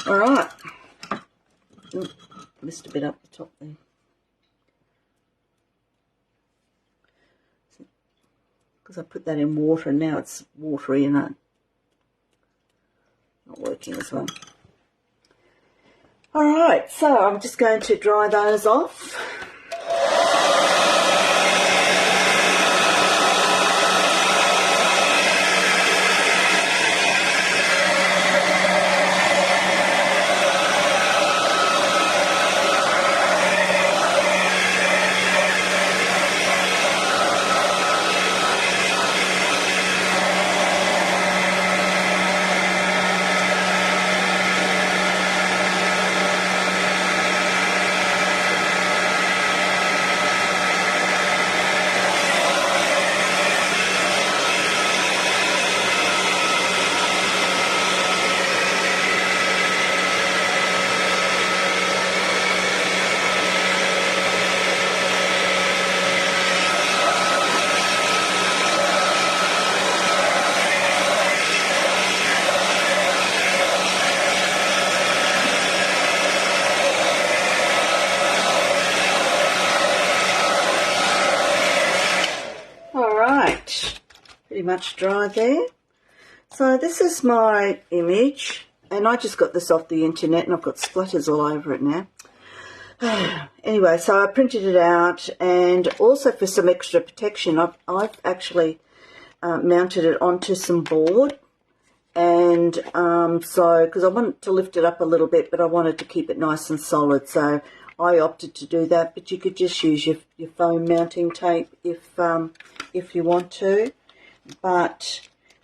All right. Missed a bit up the top there. Because I put that in water, now it's watery and not working as well. All right, so I'm just going to dry those off. Pretty much dry there. So this is my image, and I just got this off the internet and I've got splatters all over it now. Anyway, so I printed it out, and also for some extra protection I've actually mounted it onto some board, and so because I wanted to lift it up a little bit, but I wanted to keep it nice and solid, so I opted to do that. But you could just use your foam mounting tape if you want to. But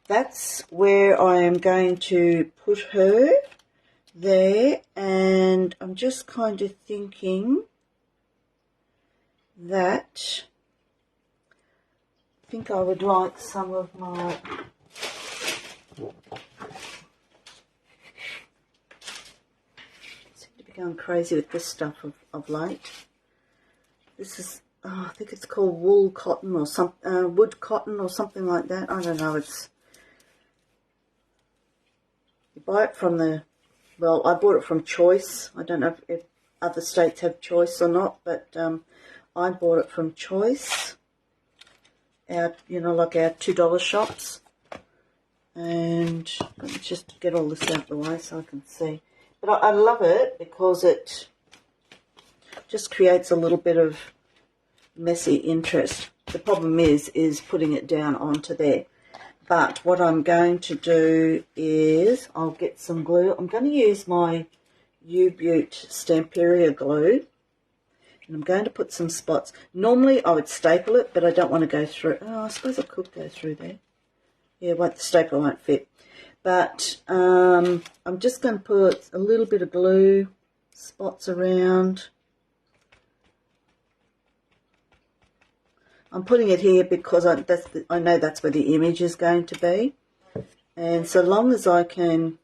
that's where I am going to put her there, and I'm just kind of thinking that I think I would like some of my seem to be going crazy with this stuff of late. This is I think it's called wool cotton or some wood cotton or something like that. I don't know. It's you buy it from the I bought it from Choice. I don't know if other states have Choice or not, but I bought it from Choice. Like our $2 shops. And let me just get all this out of the way so I can see. But I love it because it just creates a little bit of messy interest. The problem is putting it down onto there. But what I'm going to do is I'll get some glue. I'm going to use my U-Butte Stamperia glue, and I'm going to put some spots. Normally I would staple it, but I don't want to go through. Oh, I suppose I could go through there. Yeah, the staple won't fit. But I'm just going to put a little bit of glue spots around. I'm putting it here because I know that's where the image is going to be. And so long as I can,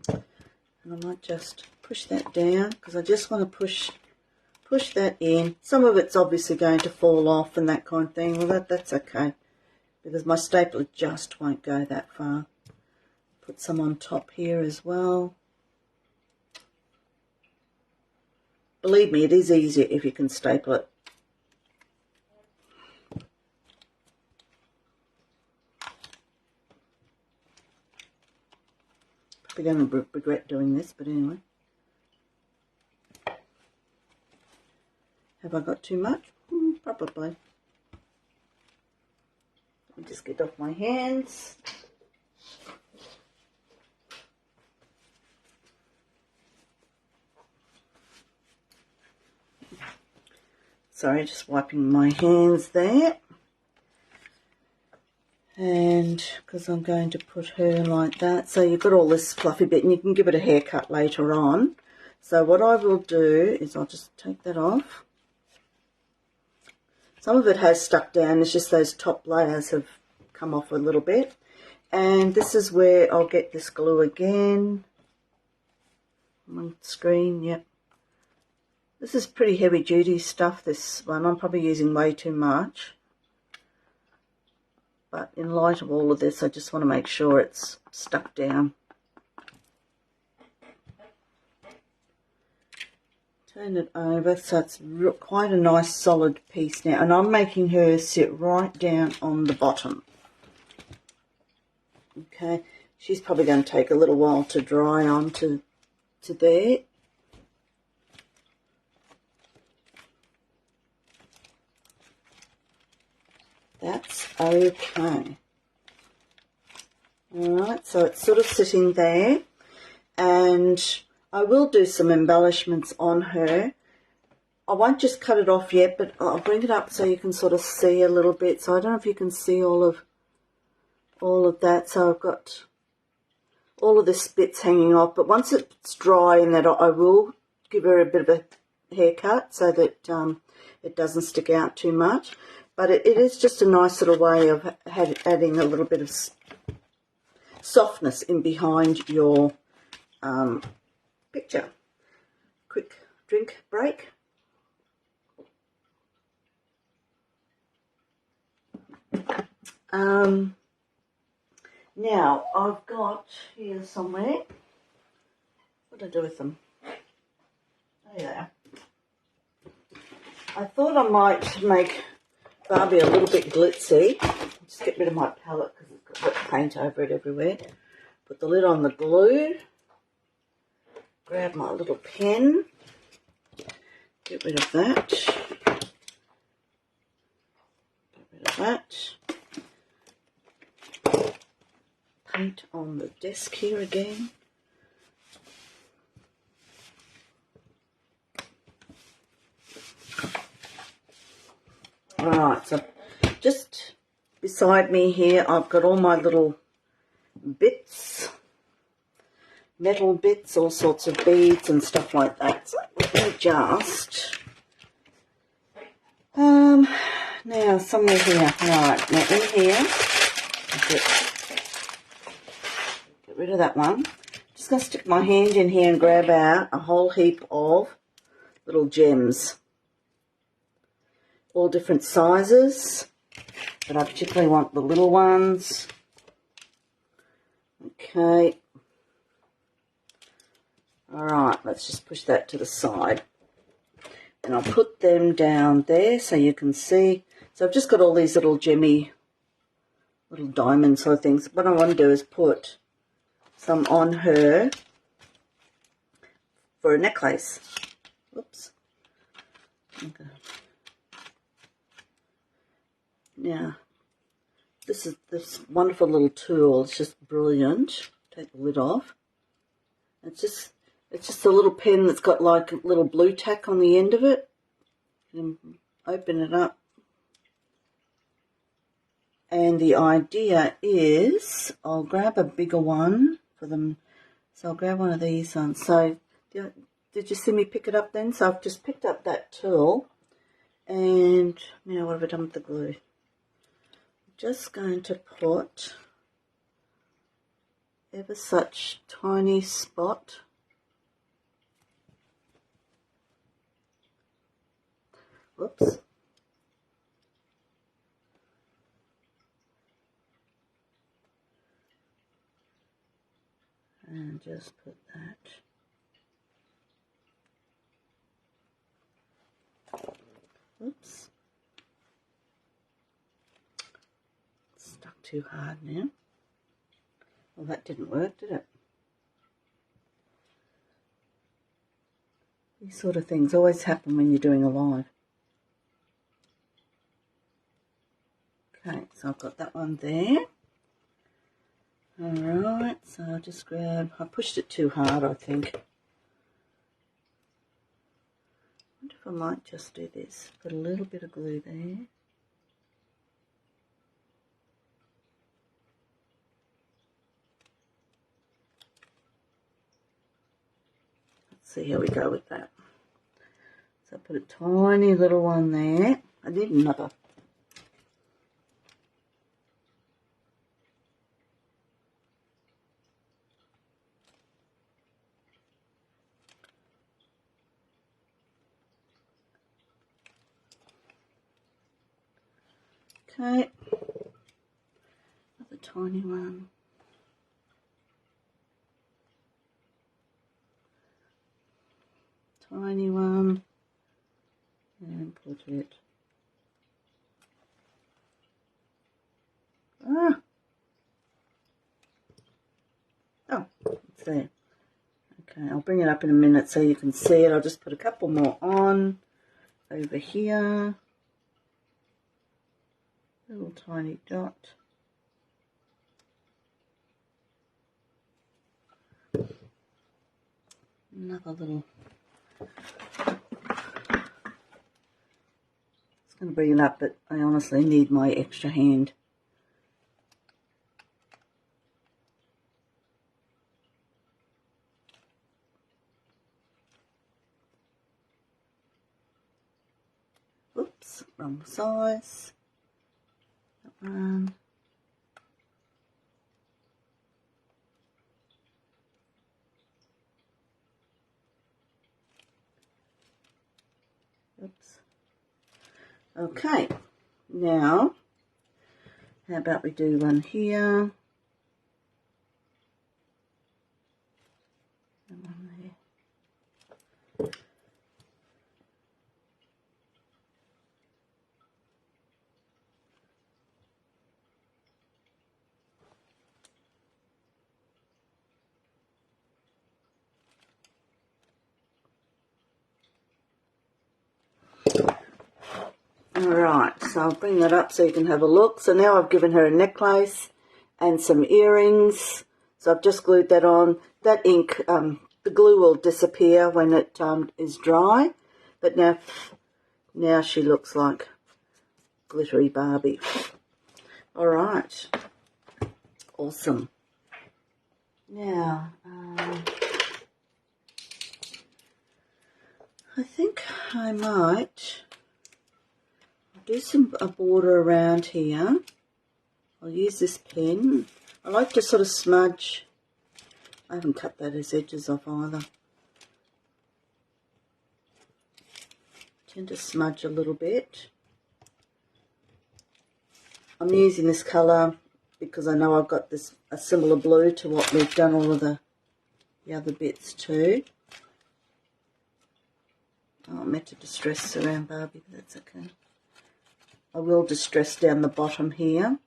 and I might just push that down because I just want to push that in. Some of it's obviously going to fall off and that kind of thing. Well, that's okay because my stapler just won't go that far. Put some on top here as well. Believe me, it is easier if you can staple it. Probably going to regret doing this, but anyway. Have I got too much? Probably. Let me just get off my hands. Sorry, just wiping my hands there. And because I'm going to put her like that. So you've got all this fluffy bit, and you can give it a haircut later on. So what I will do is I'll just take that off. Some of it has stuck down, it's just those top layers have come off a little bit. And this is where I'll get this glue again. On screen, yep. This is pretty heavy duty stuff, this one. I'm probably using way too much. But in light of all of this, I just want to make sure it's stuck down. Turn it over so it's quite a nice solid piece now. And I'm making her sit right down on the bottom. Okay, she's probably going to take a little while to dry on to there. That's okay. Alright, so it's sort of sitting there, and I will do some embellishments on her. I won't just cut it off yet, but I'll bring it up so you can sort of see a little bit. So I don't know if you can see all of that. So I've got all of this bits hanging off, but once it's dry and that, I will give her a bit of a haircut so that it doesn't stick out too much. But it is just a nice little way of adding a little bit of softness in behind your picture. Quick drink break. Now I've got here somewhere. What did I do with them? Oh yeah. I thought I might make Barbie a little bit glitzy. Just get rid of my palette because it's got wet paint over it everywhere. Put the lid on the glue. Grab my little pen. Get rid of that. Get rid of that. Paint on the desk here again. Alright, so just beside me here I've got all my little bits, metal bits, all sorts of beads and stuff like that. So let me just, now somewhere here, right, now in here, get rid of that one. Just going to stick my hand in here and grab out a whole heap of little gems. All different sizes, but I particularly want the little ones. Okay. Alright, let's just push that to the side. And I'll put them down there so you can see. So I've just got all these little gemmy, little diamond sort of things. What I want to do is put some on her for a necklace. Whoops. Okay. Now, this is this wonderful little tool. It's just brilliant. Take the lid off. It's just a little pen that's got like a little blue tack on the end of it. You can open it up. And the idea is, I'll grab a bigger one for them. So I'll grab one of these ones. So, did you see me pick it up then? So I've just picked up that tool. And now what have I done with the glue? Just going to put ever such tiny spot whoops and just put that. Oops. Stuck too hard now. Well, that didn't work, did it? These sort of things always happen when you're doing a live. Okay, so I've got that one there. Alright, so I'll just grab, I pushed it too hard, I think. I wonder if I might just do this. Put a little bit of glue there. Let's see how we go with that. So I put a tiny little one there. I need another. Okay, another tiny one. Tiny one. And put it. Oh, it's there. Okay, I'll bring it up in a minute so you can see it. I'll just put a couple more on over here. Little tiny dot. Another little. It's going to bring it up, but I honestly need my extra hand. Oops, wrong size. That one. Oops. Okay, now how about we do one here and one there. Alright, so I'll bring that up so you can have a look. So now I've given her a necklace and some earrings. So I've just glued that on. That ink, the glue will disappear when it is dry. But now she looks like glittery Barbie. Alright, awesome. Now, I think I might do a border around here. I'll use this pen. I like to sort of smudge. I haven't cut those edges off either. Tend to smudge a little bit. I'm using this colour because I know I've got a similar blue to what we've done all of the other bits too. Oh, I meant to distress around Barbie, but that's okay. I will distress down the bottom here.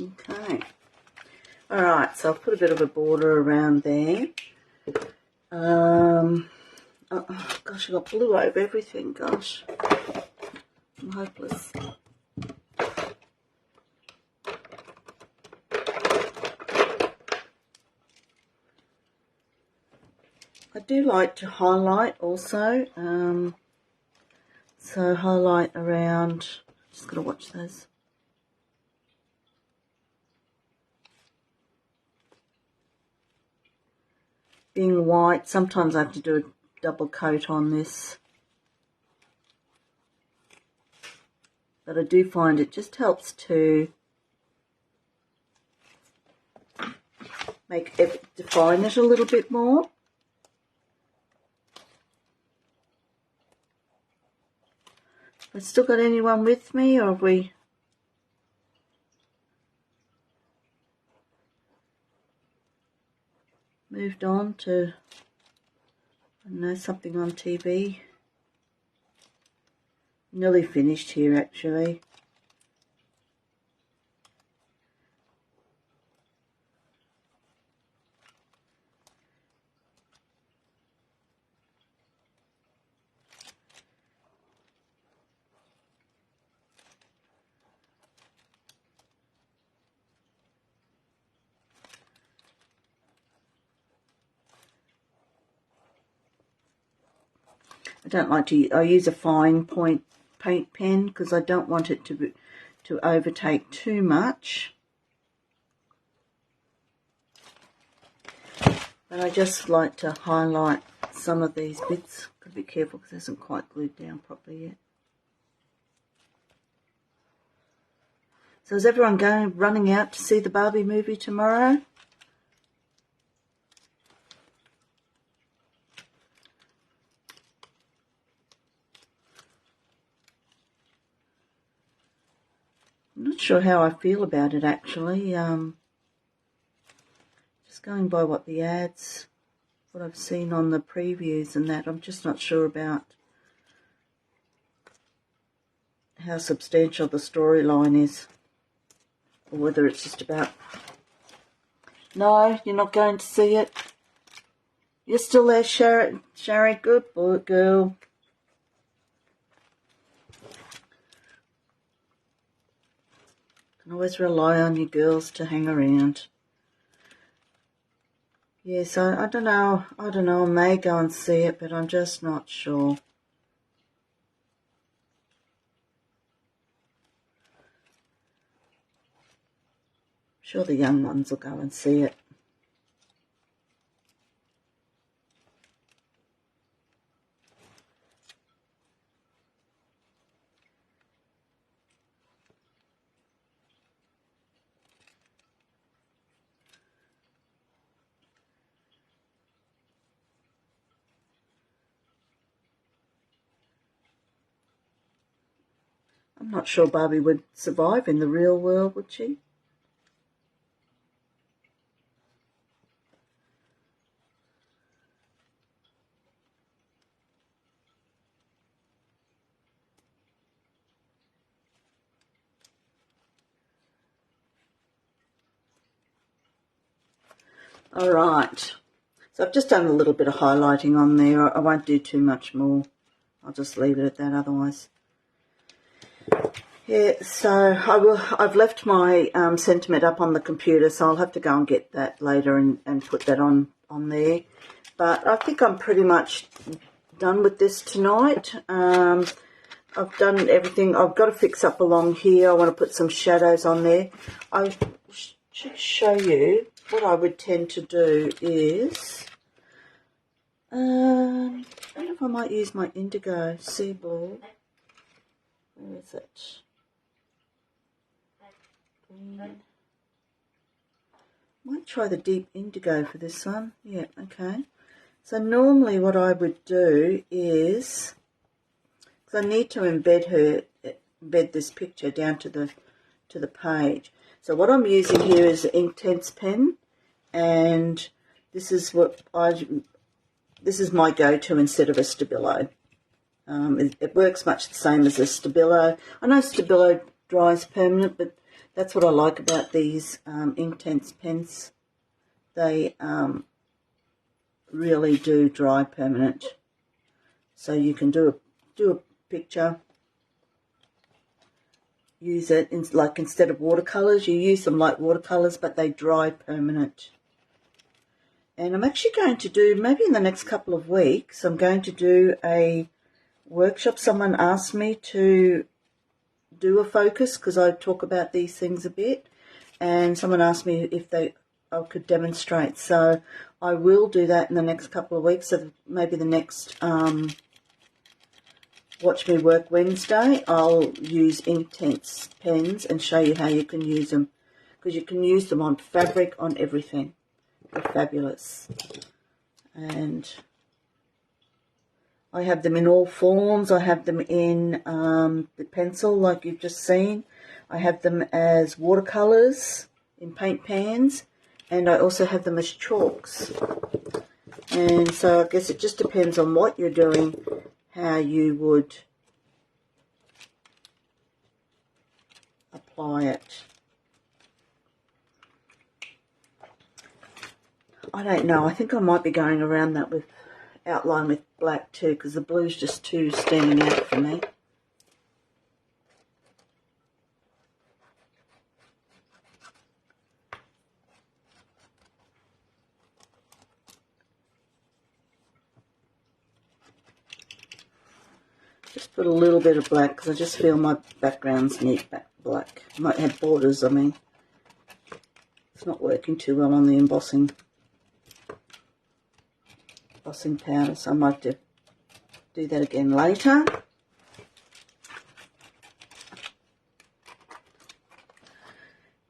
Okay. Alright, so I've put a bit of a border around there. Oh, gosh, I got blue over everything, gosh. I'm hopeless. I do like to highlight also. So highlight around, just got to watch those. being white, sometimes I have to do a double coat on this. But I do find it just helps to define it a little bit more. Have I still got anyone with me, or have we moved on to, I don't know, something on TV? Nearly finished here, actually. I don't like to, I use a fine point paint pen because I don't want it to overtake too much. But I just like to highlight some of these bits. Got to be careful because it hasn't quite glued down properly yet. So is everyone running out to see the Barbie movie tomorrow? I'm not sure how I feel about it, actually. Just going by what the ads, what I've seen on the previews and that, I'm just not sure about how substantial the storyline is, or whether it's just about... No, you're not going to see it? You're still there, Sherry? Good boy, girl. Can always rely on you girls to hang around. Yes, I don't know. I may go and see it, but I'm just not sure. I'm sure the young ones will go and see it. I'm not sure Barbie would survive in the real world, would she? All right. So I've just done a little bit of highlighting on there. I won't do too much more. I'll just leave it at that otherwise. Yeah, so I've left my sentiment up on the computer, so I'll have to go and get that later and put that on there. But I think I'm pretty much done with this tonight. I've done everything. I've got to fix up along here. I want to put some shadows on there. I should show you what I would tend to do is... I don't know if I might use my indigo sea blue. Where is it? Green. Might try the deep indigo for this one. Yeah, okay. So normally what I would do is, because I need to embed this picture down to the page. So what I'm using here is an Inktense pen, and this is my go-to instead of a Stabilo. It works much the same as a Stabilo. I know Stabilo dries permanent, but that's what I like about these Inktense pens. They really do dry permanent. So you can do a picture, use it instead of watercolors, you use them like watercolors, but they dry permanent. And I'm actually going to do, maybe in the next couple of weeks, I'm going to do a workshop. Someone asked me to do a focus because I talk about these things a bit, and someone asked me if they I could demonstrate. So I will do that in the next couple of weeks. So maybe the next Watch Me Work Wednesday, I'll use Inktense pens and show you how you can use them, because you can use them on fabric, on everything. They're fabulous. And I have them in all forms. I have them in the pencil, like you've just seen. I have them as watercolours in paint pans, and I also have them as chalks. And so I guess it just depends on what you're doing, how you would apply it. I don't know. I think I might be going around that with outline with black too, because the blue's just too standing out for me. Just put a little bit of black because I just feel my backgrounds need black. I might have borders, I mean. It's not working too well on the embossing powder, so I might have to do that again later.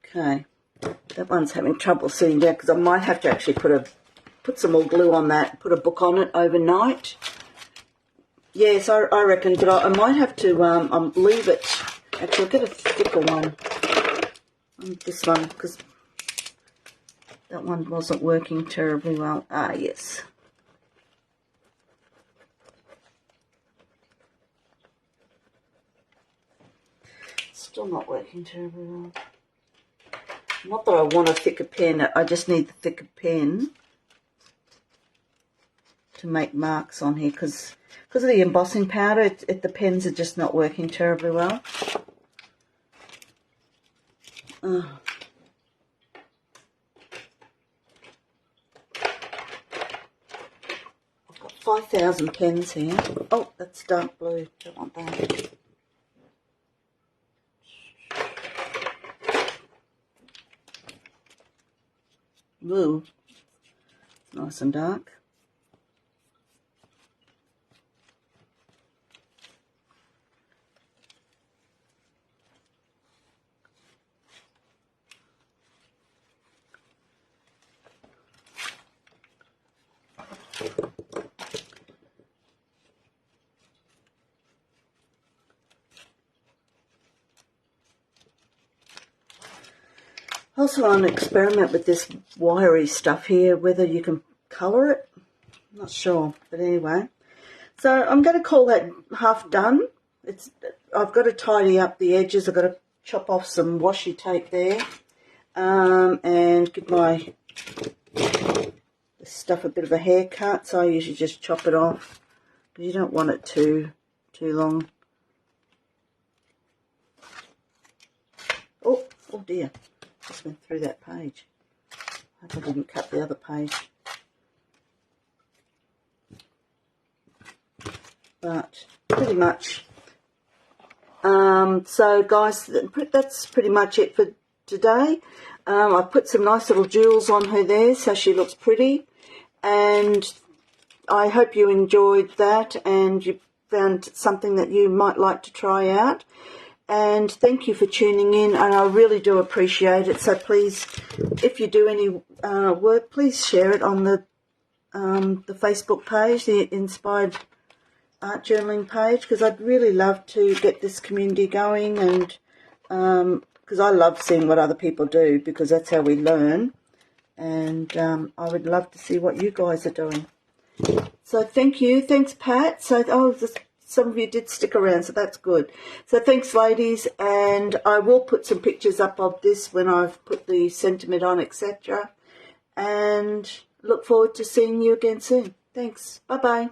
Okay, that one's having trouble sitting down because I might have to actually put some more glue on that, put a book on it overnight. Yes, I reckon, but I might have to leave it. Actually, I'll get a thicker one. This one, because that one wasn't working terribly well. Ah, yes. Still not working terribly well. Not that I want a thicker pen, I just need the thicker pen to make marks on here, because of the embossing powder, the pens are just not working terribly well. I've got 5,000 pens here. Oh, that's dark blue. Don't want that. Blue. Nice and dark. I also want to experiment with this wiry stuff here, whether you can colour it. I'm not sure, but anyway. So I'm going to call that half done. I've got to tidy up the edges. I've got to chop off some washi tape there, and give my stuff a bit of a haircut. So I usually just chop it off, because you don't want it too long. Oh dear. Just went through that page. I hope I didn't cut the other page. But pretty much. So guys, that's pretty much it for today. I put some nice little jewels on her there, so she looks pretty. And I hope you enjoyed that and you found something that you might like to try out. And thank you for tuning in, and I really do appreciate it. So please, if you do any work, please share it on the Facebook page, the Inspired Art Journaling page, because I'd really love to get this community going, and because I love seeing what other people do, because that's how we learn. And I would love to see what you guys are doing. So thank you. Thanks, Pat. So, some of you did stick around, so that's good. So thanks, ladies, and I will put some pictures up of this when I've put the sentiment on, etc. And look forward to seeing you again soon. Thanks. Bye-bye.